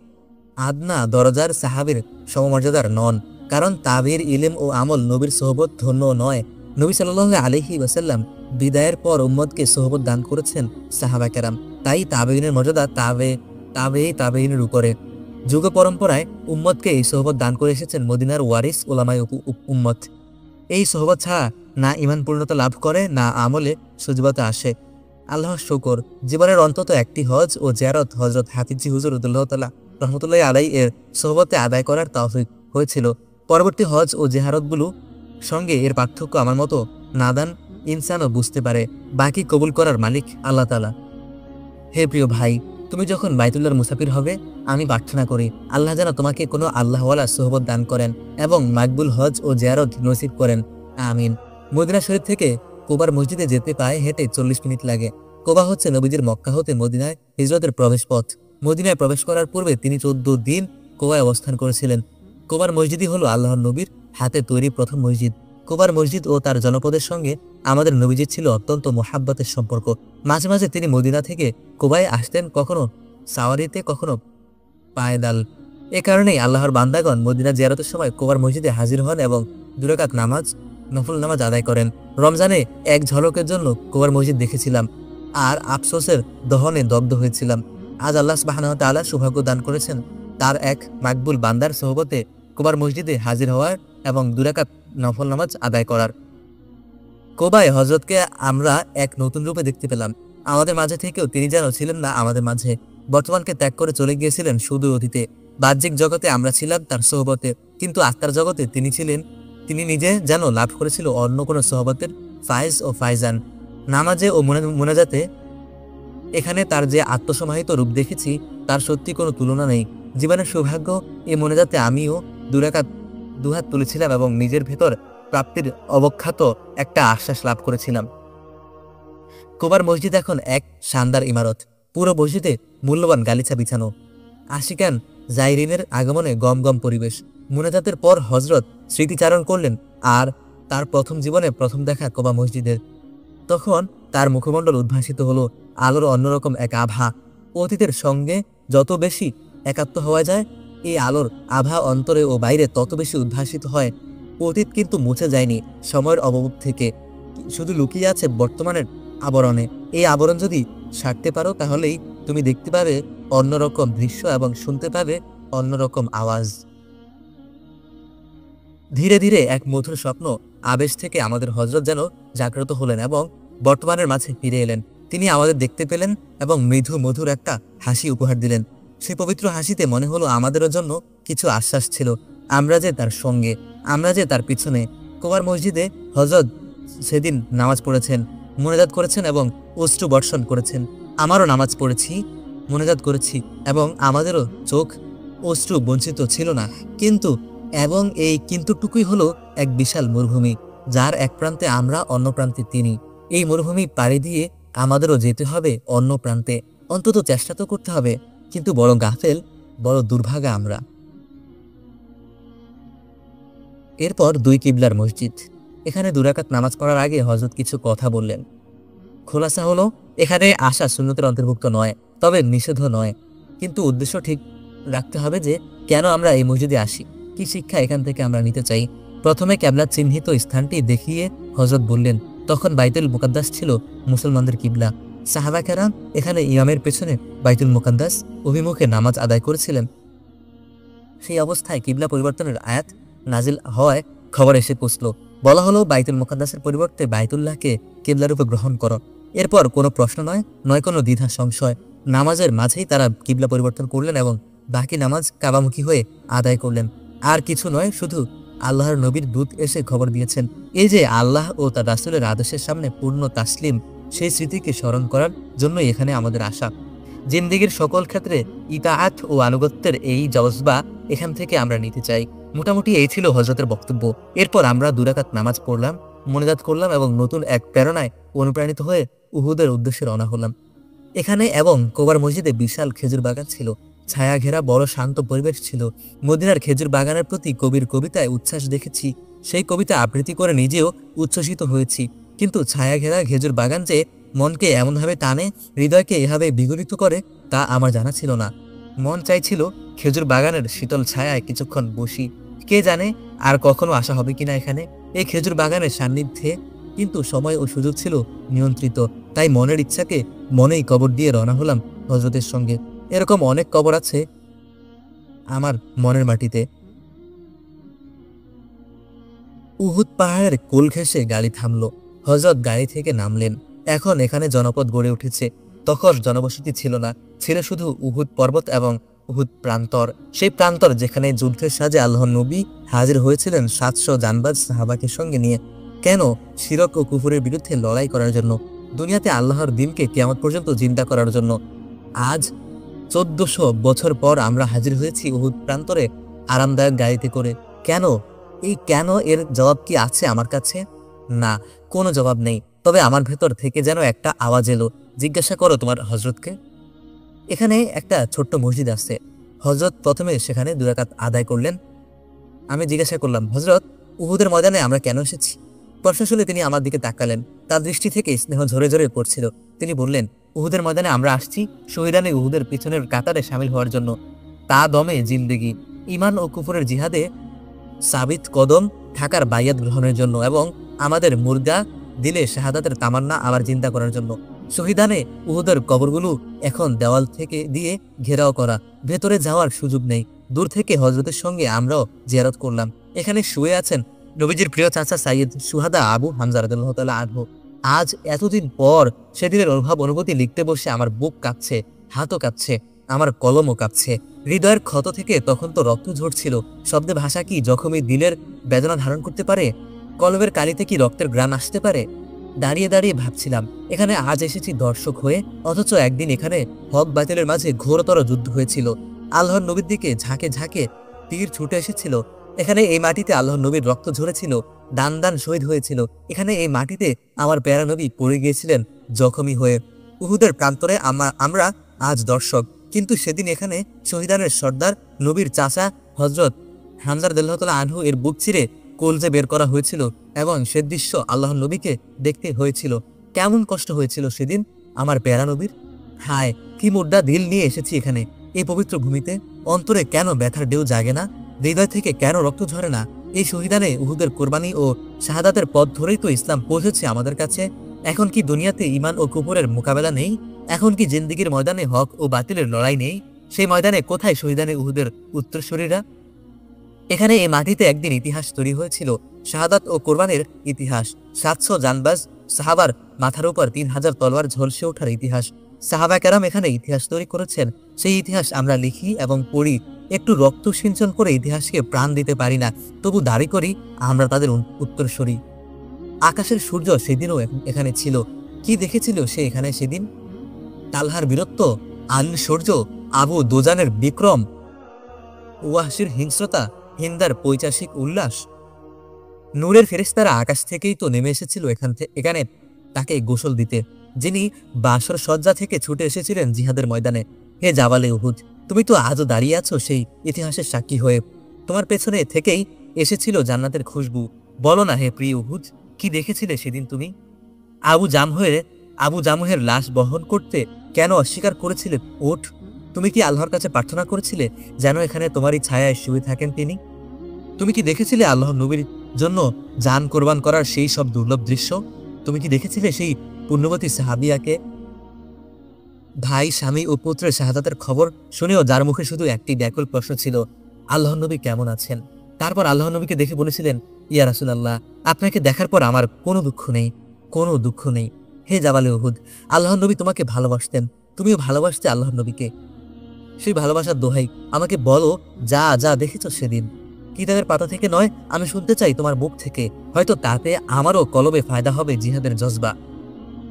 আদনা দরজার সাহাবীর সমমর্যাদার নন, কারণ তাবেঈর ইলম ও আমল নবীর সোহবত ধন্য নয়। নবী সাল্লাল্লাহু আলাইহি ওয়াসাল্লাম বিদায়ের পর উম্মতকে সোহবত দান করেছেন সাহাবা কেরাম। তাই তাবেঈনের মর্যাদা তাবেঈনের উপরে। যুগ পরম্পরায় উম্মতকে এই সোহবত দান করে এসেছেন মদিনার ওয়ারিস উলামায়ে উম্মত। এই সোহবত ছাড়া না ঈমান পূর্ণতা লাভ করে, না আমলে সজীবতা আসে। আল্লাহর শুকর, জীবনের অন্তত একটি হজ ও জিয়ারত হযরত হাফিজি হুজুর রহমতুল্লাহ আলাই এর সোহবতে আদায় করার তৌফিক হয়েছিল। পরবর্তী হজ ও জিয়ারতগুলো সঙ্গে এর পার্থক্য আমার মতো নাদান ইনসানও বুঝতে পারে। বাকি কবুল করার মালিক আল্লাহ তাআলা। হে প্রিয় ভাই, তুমি যখন বাইতুল্লাহর মুসাফির হবে, আমি প্রার্থনা করি আল্লাহ যেন তোমাকে কোনো আল্লাহওয়ালা সোহবত দান করেন এবং মাকবুল হজ ও জিয়ারত নসিব করেন, আমিন। মদিনা শরীফ থেকে কুবার মসজিদে যেতে পায়ে হেঁটে 40 মিনিট লাগে। কুবা হচ্ছে নবীজির মক্কা হতে মদিনায় হিজরতের প্রবেশ পথ। মদিনায় প্রবেশ করার পূর্বে তিনি 14 দিন কুবায় অবস্থান করেছিলেন। কুবার মসজিদই হলো আল্লাহর নবীর হাতে তৈরি প্রথম মসজিদ। কুবার মসজিদ ও তার জনপদের সঙ্গে আমাদের নবীজির ছিল অত্যন্ত মোহাব্বতের সম্পর্ক। মাঝে মাঝে তিনি মদিনা থেকে কুবায় আসতেন, কখনো সাওয়ারিতে, কখনো পায়দাল। এ কারণেই আল্লাহর বান্দাগণ মদিনা জিয়ারতের সময় কুবার মসজিদে হাজির হন এবং 2 রাকাত নফল নামাজ আদায় করেন। রমজানে এক ঝলকের জন্য কুবার মসজিদ দেখেছিলাম আর আফসোসের দহনে দগ্ধ হয়েছিলাম। আজ আল্লাহ সুবহানাহু ওয়া তাআলা সৌভাগ্য দান করেছেন তার এক মাকবুল বান্দার সোহবতে কুবার মসজিদে হাজির হওয়ার এবং 2 রাকাত নফল নামাজ আদায় করার। কুবায় হযরতকে আমরা এক নতুন রূপে দেখতে পেলাম। আমাদের মাঝে থেকেও তিনি যেন ছিলেন না আমাদের মাঝে। বর্তমানকে ত্যাগ করে চলে গিয়েছিলেন সুদূর অতীতে। বাহ্যিক জগতে আমরা ছিলাম তার সোহবতে, কিন্তু আত্মার জগতে তিনি নিজে যেন লাভ করেছিল অন্য কোনো সোহবতের ফায়েজ ও ফায়জান। নামাজে ও মুনাজাতে এখানে তার যে আত্মসমাহিত রূপ দেখেছি, তার সত্যি কোনো তুলনা নেই। জীবনের সৌভাগ্য এই মোনাজাতে আমিও 2 রাকাত 2 হাত তুলেছিলাম এবং নিজের ভেতর প্রাপ্তির অবখ্যাত একটা আশ্বাস লাভ করেছিলাম। কুবার মসজিদ এখন এক শানদার ইমারত। পুরো মসজিদে মূল্যবান গালিচা বিছানো। আশিকান জাইরিনের আগমনে গমগম পরিবেশ। মুনাজাতের পর হযরত স্মৃতিচারণ করলেন আর তার প্রথম জীবনে প্রথম দেখা কুবা মসজিদের। তখন তার মুখমণ্ডল উদ্ভাসিত হলো আলোর অন্যরকম এক আভা। অতীতের সঙ্গে যত বেশি একাত্ম হওয়া যায়, এই আলোর আভা অন্তরে ও বাইরে তত বেশি উদ্ভাসিত হয়। অতীত কিন্তু মুছে যায়নি সময়ের অভাব থেকে, শুধু লুকিয়ে আছে বর্তমানের আবরণে। এই আবরণ যদি ছাড়তে পারো তাহলেই তুমি দেখতে পাবে অন্যরকম দৃশ্য এবং শুনতে পাবে অন্যরকম আওয়াজ। ধীরে ধীরে এক মধুর স্বপ্ন আবেশ থেকে আমাদের হযরত যেন জাগ্রত হলেন এবং বর্তমানের মাঝে ফিরে এলেন। তিনি আমাদের দেখতে পেলেন এবং মৃদু মধুর একটা হাসি উপহার দিলেন। সেই পবিত্র হাসিতে মনে হলো আমাদেরও জন্য কিছু আশ্বাস ছিল। আমরা যে তার সঙ্গে, আমরা যে তার পিছনে। কোবার মসজিদে হযরত সেদিন নামাজ পড়েছেন, মোনাজাত করেছেন এবং অশ্রু বর্ষণ করেছেন। আমারও নামাজ পড়েছি, মোনাজাত করেছি এবং আমাদেরও চোখ অশ্রু বঞ্চিত ছিল না। কিন্তু এবং এই কিন্তুটুকুই হলো এক বিশাল মরুভূমি, যার এক প্রান্তে আমরা, অন্য প্রান্তে তিনি। এই মরুভূমি পাড়ি দিয়ে আমাদেরও যেতে হবে অন্য প্রান্তে, অন্তত চেষ্টা তো করতে হবে। কিন্তু বড় গাফেল, বড় দুর্ভাগা আমরা। এরপর দুই কিবলার মসজিদ। এখানে 2 রাকাত নামাজ পড়ার আগে হযরত কিছু কথা বললেন। খোলাসা হলো, এখানে আসা সুন্নতের অন্তর্ভুক্ত নয়, তবে নিষেধও নয়। কিন্তু উদ্দেশ্য ঠিক রাখতে হবে যে কেন আমরা এই মসজিদে আসি, কি শিক্ষা এখান থেকে আমরা নিতে চাই। প্রথমে কিবলা চিহ্নিত স্থানটি দেখিয়ে হযরত বললেন, তখন বাইতুল মুকাদ্দাস ছিল মুসলমানদের কিবলা। সাহাবা কেরাম এখানে ইমামের পেছনে বাইতুল মুকাদ্দাস অভিমুখে নামাজ আদায় করেছিলেন। সেই অবস্থায় কিবলা পরিবর্তনের আয়াত নাজিল হওয়ায় খবর এসে পৌঁছল। বলা হলো, বাইতুল মুকাদ্দাসের পরিবর্তে বাইতুল্লাহকে কিবলারূপে গ্রহণ করো। এরপর কোনো প্রশ্ন নয় কোনো দ্বিধা সংশয়। নামাজের মাঝেই তারা কিবলা পরিবর্তন করলেন এবং বাকি নামাজ কাবামুখী হয়ে আদায় করলেন। আর কিছু নয়, শুধু আল্লাহর নবীর দূত এসে খবর দিয়েছেন। এই যে আল্লাহ ও তার রাসূলের আদেশের সামনে পূর্ণ তাসলিম, সেই স্মৃতিকে স্মরণ করার জন্যই এখানে আমাদের আশা। জিন্দেগির সকল ক্ষেত্রে ইতাআত ও আনুগত্যের এই জজবা এখান থেকে আমরা নিতে চাই। মোটামুটি এই ছিল হযরতের বক্তব্য। এরপর আমরা 2 রাকাত নামাজ পড়লাম, মোনাজাত করলাম এবং নতুন এক প্রেরণায় অনুপ্রাণিত হয়ে উহুদের উদ্দেশ্যে রওনা হলাম। এখানে এবং কোবার মসজিদে বিশাল খেজুর বাগান ছিল, ছায়া ঘেরা বড় শান্ত পরিবেশ ছিল। মদিনার খেজুর বাগানের প্রতি কবির কবিতায় উচ্ছ্বাস দেখেছি, সেই কবিতা আবৃত্তি করে নিজেও উচ্ছ্বসিত হয়েছি। কিন্তু ছায়া ঘেরা খেজুর বাগান যে মনকে এমনভাবে টানে, হৃদয়কে এভাবে বিগলিত করে, তা আমার জানা ছিল না। মন চাইছিল খেজুর বাগানের শীতল ছায়ায় কিছুক্ষণ বসি। কে জানে আর কখনো আসা হবে কিনা এখানে, এই খেজুর বাগানের সান্নিধ্যে। কিন্তু সময় ও সুযোগ ছিল নিয়ন্ত্রিত, তাই মনের ইচ্ছাকে মনেই কবর দিয়ে রওনা হলাম হযরতের সঙ্গে। এরকম অনেক কবর আছে আমার মনের মাটিতে। উহুদ পাহাড়ের কোল ঘেঁষে গাড়ি থামলো। হযরত গাড়ি থেকে নামলেন। এখন এখানে জনপদ গড়ে উঠেছে, তখন জনবসতি ছিল না, ছিল শুধু উহুদ পর্বত এবং উহুদ প্রান্তর। সেই প্রান্তর যেখানে যুদ্ধের সাজে আল্লাহর নবী হাজির হয়েছিলেন 700 জানবাজ সাহাবাকে সঙ্গে নিয়ে। কেন? শিরক ও কুফরের বিরুদ্ধে লড়াই করার জন্য, দুনিয়াতে আল্লাহর দিনকে কিয়ামত পর্যন্ত জিন্দা করার জন্য। আজ 1400 বছর পর আমরা হাজির হয়েছি উহুদ প্রান্তরে আরামদায়ক গাড়িতে করে। কেন? এই কেন এর জবাব কি আছে আমার কাছে? না, কোনো জবাব নেই। তবে আমার ভেতর থেকে যেন একটা আওয়াজ এলো, জিজ্ঞাসা করো তোমার হযরতকে। এখানে একটা ছোট্ট মসজিদ আছে। হযরত প্রথমে সেখানে 2 রাকাত আদায় করলেন। আমি জিজ্ঞাসা করলাম, হযরত, উহুদের ময়দানে আমরা কেন এসেছি? প্রশ্ন শুনে তিনি আমার দিকে তাকালেন। তার দৃষ্টি থেকে স্নেহ ঝরে ঝরে পড়ছিল। তিনি বললেন, উহুদের ময়দানে আমরা আসছি শহীদানে উহুদের পিছনের কাতারে শামিল হওয়ার জন্য। তা দমে জিন্দেগি, ঈমান ও কুফরের জিহাদে সাবিত কদম থাকার বাইয়াত গ্রহণের জন্য এবং আমাদের মুর্দা দিলে শাহাদাতের তামান্না আবার জিন্দা করার জন্য। শহীদানে উহুদের কবরগুলো এখন দেওয়াল থেকে দিয়ে ঘেরাও করা, ভেতরে যাওয়ার সুযোগ নেই। দূর থেকে হযরতের সঙ্গে আমরাও জিয়ারত করলাম। এখানে শুয়ে আছেন নবীজির প্রিয় চাচা সাইয়্যিদ শুহাদা আবু হামজা রাদিয়াল্লাহু তাআলা আনহু। আজ এতদিন পর সেদিনের অনুভূতি লিখতে বসে আমার বুক কাঁপছে, হাতও কাঁপছে, আমার কলমও কাঁপছে। হৃদয়ের ক্ষত থেকে তখন তো রক্ত ঝরছিল। শব্দে ভাষা কি জখমি দিলের বেদনা ধারণ করতে পারে? কলমের কালিতে কি রক্তের গ্রাণ আসতে পারে? দাঁড়িয়ে দাঁড়িয়ে ভাবছিলাম, এখানে আজ এসেছি দর্শক হয়ে, অথচ একদিন এখানে হক বাতিলের মাঝে ঘোরতর যুদ্ধ হয়েছিল। আল্লাহর নবীর দিকে ঝাঁকে ঝাঁকে তীর ছুটে এসেছিল। এখানে এই মাটিতে আল্লাহর নবীর রক্ত ঝরেছিল, দান দান শহীদ হয়েছিল। এখানে এই মাটিতে আমার প্যারা নবী পড়ে গিয়েছিলেন জখমি হয়ে। উহুদের প্রান্তরে আমরা আজ দর্শক, কিন্তু সেদিন এখানে শহীদানের সর্দার নবীর চাচা হযরত হামজা রাদিয়াল্লাহু তাআলা আনহু এর বুক চিরে কলজে বের করা হয়েছিল এবং সে দৃশ্য আল্লাহর নবীকে দেখতে হয়েছিল। কেমন কষ্ট হয়েছিল সেদিন আমার প্যারা নবীর। হায়, কি মুর্দা দিল নিয়ে এসেছি এখানে, এই পবিত্র ভূমিতে। অন্তরে কেন ব্যথার ঢেউ জাগে না? হৃদয় থেকে কেন রক্ত ঝরে না? এই শহীদানে উহুদের কোরবানি ও শাহাদাতের পথ ধরেই তো ইসলাম পৌঁছেছে আমাদের কাছে। এখন কি দুনিয়াতে ঈমান ও কুফরের মোকাবেলা নেই? এখন কি জিন্দেগির ময়দানে হক ও বাতিলের লড়াই নেই? সেই ময়দানে কোথায় শহীদানে উহুদের উত্তরসূরিরা? এখানে এই মাটিতে একদিন ইতিহাস তৈরি হয়েছিল, শাহাদাত ও কোরবানির ইতিহাস। 700 জানবাজ সাহাবার মাথার উপর 3000 তলোয়ার ঝলসে ওঠার ইতিহাস। সাহাবা কেরাম এখানে ইতিহাস তৈরি করেছেন। সেই ইতিহাস আমরা লিখি এবং পড়ি। একটু রক্ত সিঞ্চন করে ইতিহাসকে প্রাণ দিতে পারি না, তবু দাবি করি আমরা তাদের উত্তরসূরি। আকাশের সূর্য সেদিনও এখানে ছিল। কি দেখেছিল সে এখানে সেদিন? তালহার বীরত্ব, আলীর শৌর্য, আবু দোজানের বিক্রম, ওয়াহশির হিংস্রতা, হিন্দার পৈশাসিক উল্লাস। নূরের ফেরেশতারা আকাশ থেকেই তো নেমে এসেছিল এখানে তাকে গোসল দিতে, যিনি বাসর সজ্জা থেকে ছুটে এসেছিলেন জিহাদের ময়দানে। হে জাবালে উহুদ, তুমি তো আজও দাঁড়িয়ে আছো সেই ইতিহাসের সাক্ষী হয়ে। তোমার পেছনে থেকেই এসেছিল জান্নাতের খুশবু। বলো না হে প্রিয় উহুদ, কি দেখেছিলে সেদিন তুমি? আবু জামহের লাশ বহন করতে কেন অস্বীকার করেছিলে? ওঠ, তুমি কি আল্লাহর কাছে প্রার্থনা করেছিলে যেন এখানে তোমারই ছায়ায় শুয়ে থাকেন তিনি? তুমি কি দেখেছিলে আল্লাহ নবীর জন্য জান কোরবান করার সেই সব দুর্লভ দৃশ্য? তুমি কি দেখেছিলে সেই পুণ্যবতী সাহাবিয়াকে? ভাই, স্বামী ও পুত্রের শাহাদাতের খবর শুনেও যার মুখে শুধু একটি ব্যাকুল প্রশ্ন ছিল, আল্লাহ নবী কেমন আছেন? তারপর আল্লাহ নবীকে দেখে বলেছিলেন, ইয়া রাসূলুল্লাহ, আপনাকে দেখার পর আমার কোনো দুঃখ নেই, কোনো দুঃখ নেই। হে জাবালে উহুদ, আল্লাহ নবী তোমাকে ভালোবাসতেন, তুমিও ভালোবাসতে আল্লাহ নবীকে। সেই ভালোবাসার দোহাই, আমাকে বলো যা যা দেখেছ সেদিন। কিতাবের পাতা থেকে নয়, আমি শুনতে চাই তোমার মুখ থেকে। হয়তো তাতে আমারও কলবে ফায়দা হবে জিহাদের জজবা,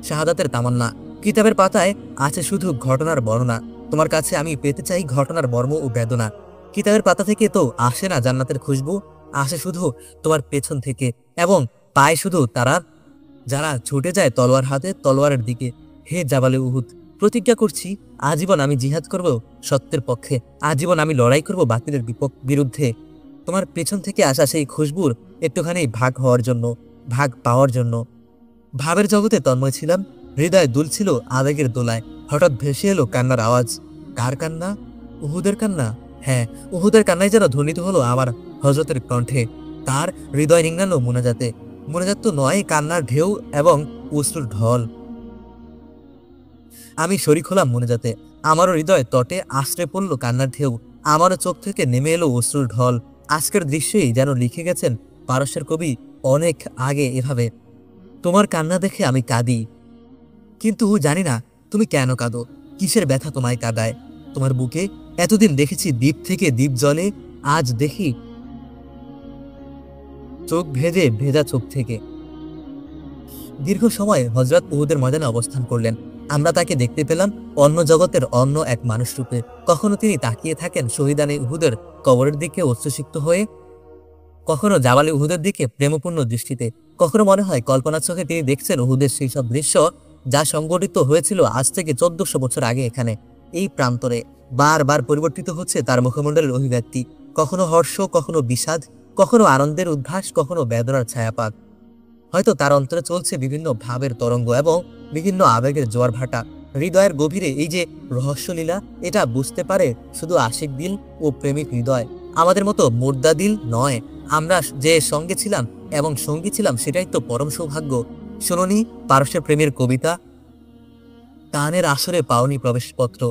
শাহাদাতের তামান্না। কিতাবের পাতায় আছে শুধু ঘটনার বর্ণনা, তোমার কাছে আমি পেতে চাই ঘটনার মর্ম ও বেদনা। কিতাবের পাতা থেকে তো আসে না জান্নাতের খুশবু, আসে শুধু তোমার পেছন থেকে, এবং পায় শুধু তারা যারা ছুটে যায় তলোয়ার হাতে তলোয়ারের দিকে। হে জাবালে উহুদ, প্রতিজ্ঞা করছি আজীবন আমি জিহাদ করব সত্যের পক্ষে, আজীবন আমি লড়াই করব বাতিলের বিরুদ্ধে। তোমার পেছন থেকে আসা সেই খুশবুর একটুখানি ভাগ হওয়ার জন্য, ভাগ পাওয়ার জন্য। ভাবের জগতে তন্ময় ছিলাম, হৃদয় দুলছিল আবেগের দোলায়। হঠাৎ ভেসে এলো কান্নার আওয়াজ। কার কান্না? উহুদের কান্না। হ্যাঁ, উহুদের কান্নায় যেন ধ্বনিত হলো আমার হযরতের কণ্ঠে। তার হৃদয় নিংড়ানো মোনাজাতে। মোনাজাত তো নয়, কান্নার ঢেউ এবং অশ্রুর ঢল। আমি শরীক হলাম মোনাজাতে। আমারও হৃদয় তটে আশ্রে পড়ল কান্নার ঢেউ, আমারও চোখ থেকে নেমে এলো অশ্রুর ঢল। আজকের দৃশ্যেই যেন লিখে গেছেন পারস্যের কবি অনেক আগে এভাবে, তোমার কান্না দেখে আমি কাঁদি, কিন্তু জানি না তুমি কেন কাঁদো, কিসের ব্যথা তোমায় কাঁদায়। তোমার বুকে এতদিন দেখেছি দ্বীপ থেকে দ্বীপ জলে, আজ দেখি চোখ ভেজা চোখ থেকে। দীর্ঘ সময় হযরত উহুদের ময়দানে অবস্থান করলেন। আমরা তাকে দেখতে পেলাম অন্য জগতের অন্য এক মানুষ রূপে। কখনো তিনি তাকিয়ে থাকেন শহীদানে উহুদের কবরের দিকে অশ্রুসিক্ত হয়ে, কখনো জাবালে উহুদের দিকে প্রেমপূর্ণ দৃষ্টিতে। কখনো মনে হয় কল্পনা চোখে তিনি দেখছেন উহুদের সেই সব দৃশ্য যা সংঘটিত হয়েছিল আজ থেকে 1400 বছর আগে এখানে এই প্রান্তরে। বারবার পরিবর্তিত হচ্ছে তার মুখমণ্ডলের অভিব্যক্তি, কখনো হর্ষ, কখনো বিষাদ, কখনো আনন্দের উদ্ভাস, কখনো বেদনার ছায়াপাত। হয়তো তার অন্তরে চলছে বিভিন্ন ভাবের তরঙ্গ এবং বিভিন্ন আবেগের জোয়ার ভাটা। হৃদয়ের গভীরে এই যে রহস্যলীলা, এটা বুঝতে পারে শুধু আশিক দিল ও প্রেমিক হৃদয়, আমাদের মতো মুর্দা দিল নয়। আমরা যে সঙ্গে ছিলাম এবং সঙ্গী ছিলাম সেটাই তো পরম সৌভাগ্য। শুনুনি পারস্যের প্রেমের কবিতা, কানের আসরে পাওনি প্রবেশপত্র,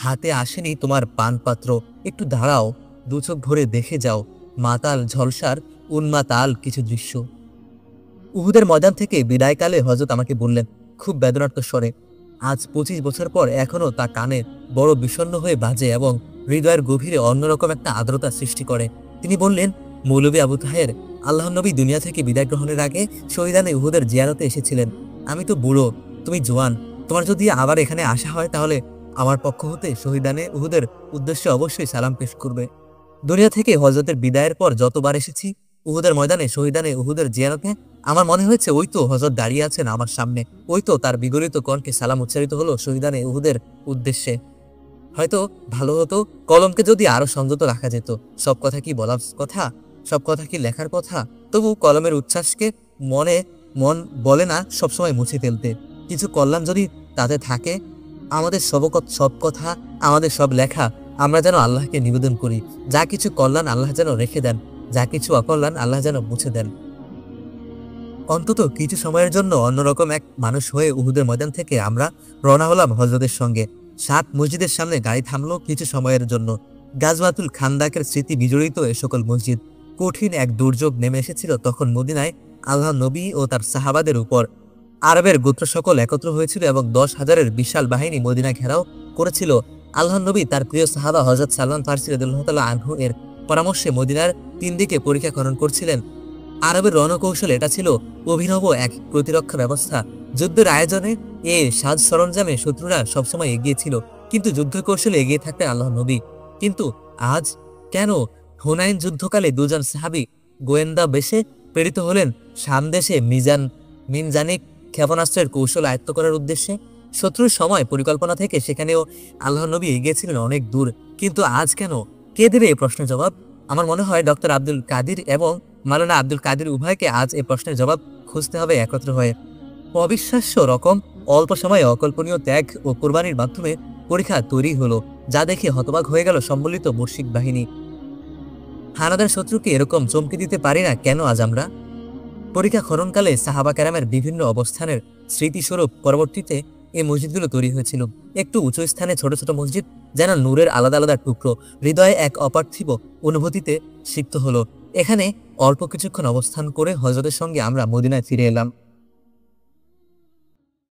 হাতে আসেনি তোমার পানপাত্র, একটু দাঁড়াও, দু চোখ ভরে দেখে যাও মাতাল ঝলসার উন্মাতাল কিছু দৃশ্য। উহুদের ময়দান থেকে বিদায়কালে হযরত আমাকে বললেন খুব বেদনার্ত স্বরে, আজ 25 বছর পর এখনো তা কানে বড় বিষণ্ণ হয়ে বাজে এবং হৃদয়ের গভীরে অন্যরকম একটা আর্দ্রতা সৃষ্টি করে। তিনি বললেন, মৌলভী আবু তাহের, আল্লাহ নবী দুনিয়া থেকে বিদায় গ্রহণের আগে শহীদানে উহুদের জিয়ারতে এসেছিলেন। আমি তো বুড়ো, তুমি জোয়ান, তোমার যদি আবার এখানে আসা হয় তাহলে আমার পক্ষ হতে শহীদানে উহুদের উদ্দেশ্যে অবশ্যই সালাম পেশ করবে। দুনিয়া থেকে হযরতের বিদায়ের পর যতবার এসেছি উহুদের ময়দানে শহীদানে উহুদের জিয়ারতে, আমার মনে হয়েছে ওই তো হযরত দাঁড়িয়ে আছেন আমার সামনে, ওই তো তার বিগলিত কণ্ঠে সালাম উচ্চারিত হলো শহীদানে উহুদের উদ্দেশ্যে। হয়তো ভালো হতো কলমকে যদি আরো সংযত রাখা যেত। সব কথা কি বলার কথা, সব কথা কি লেখার কথা? তবু কলমের উচ্ছ্বাসকে মন বলে না সবসময় মুছে ফেলতে। কিছু কল্যাণ যদি তাতে থাকে, আমাদের সব কথা, আমাদের সব লেখা আমরা যেন আল্লাহকে নিবেদন করি। যা কিছু কল্যাণ আল্লাহ যেন রেখে দেন, যা কিছু অকল্যাণ আল্লাহ যেন মুছে দেন। অন্তত কিছু সময়ের জন্য অন্যরকম এক মানুষ হয়ে উহুদের ময়দান থেকে আমরা রওনা হলাম হযরতের সঙ্গে। ৭ মসজিদের সামনে গাড়ি থামলো কিছু সময়ের জন্য। গাজওয়াতুল খান্দাকের স্মৃতি বিজড়িত এ সকল মসজিদ। কঠিন এক দুর্যোগ নেমে এসেছিল তখন মদিনায় আল্লাহর নবী ও তার সাহাবাদের উপর। আরবের গোত্র সকল একত্র হয়েছিল এবং ১০,০০০-এর বিশাল বাহিনী মদিনা ঘেরাও করেছিল। আল্লাহর নবী তার প্রিয় সাহাবা হযরত সালমান ফারসি রাদিয়াল্লাহু তাআলা আনহু এর পরামর্শে মদিনার ৩ দিকে পরীক্ষা খনন করছিলেন। আরবের রণকৌশল এটা ছিল অভিনব এক প্রতিরক্ষা ব্যবস্থা। যুদ্ধের আয়োজনে এ সাজ সরঞ্জামে শত্রুরা সবসময় এগিয়ে ছিল, কিন্তু যুদ্ধ কৌশলে এগিয়ে থাকতেন আল্লাহর নবী। কিন্তু আজ কেন হুনাইন যুদ্ধকালে দুজন সাহাবী গোয়েন্দা বেশে প্রেরিত হলেন শাম দেশে মিনজানিক ক্ষেপণাস্ত্রের কৌশল আয়ত্ত করার উদ্দেশ্যে? শত্রুর সময় পরিকল্পনা থেকে সেখানেও আল্লাহর নবী এগিয়েছিলেন অনেক দূর, কিন্তু আজ কেন? কে দেবে এই প্রশ্নের জবাব? আমার মনে হয় ডক্টর আব্দুল কাদির এবং মাওলানা আব্দুল কাদির উভয়কে আজ এই প্রশ্নের জবাব খুঁজতে হবে একত্র হয়ে। অবিশ্বাস্য রকম অল্প সময়ে অকল্পনীয় ত্যাগ ও কোরবানির মাধ্যমে পরীক্ষা তৈরি হলো, যা দেখে হতবাক হয়ে গেল সম্বলিত মুশরিক বাহিনী। হানাদার শত্রুকে এরকম চমকে দিতে পারি না কেন আজ আমরা? পরীক্ষা খননকালে সাহাবা কেরামের বিভিন্ন অবস্থানের স্মৃতিস্বরূপ পরবর্তীতে এই মসজিদগুলো তৈরি হয়েছিল। একটু উঁচু স্থানে ছোট ছোট মসজিদ যেন নূরের আলাদা আলাদা টুকরো, হৃদয়ে এক অপার্থিব অনুভূতিতে সিক্ত হলো। এখানে অল্প কিছুক্ষণ অবস্থান করে হযরতের সঙ্গে আমরা মদিনায় ফিরে এলাম।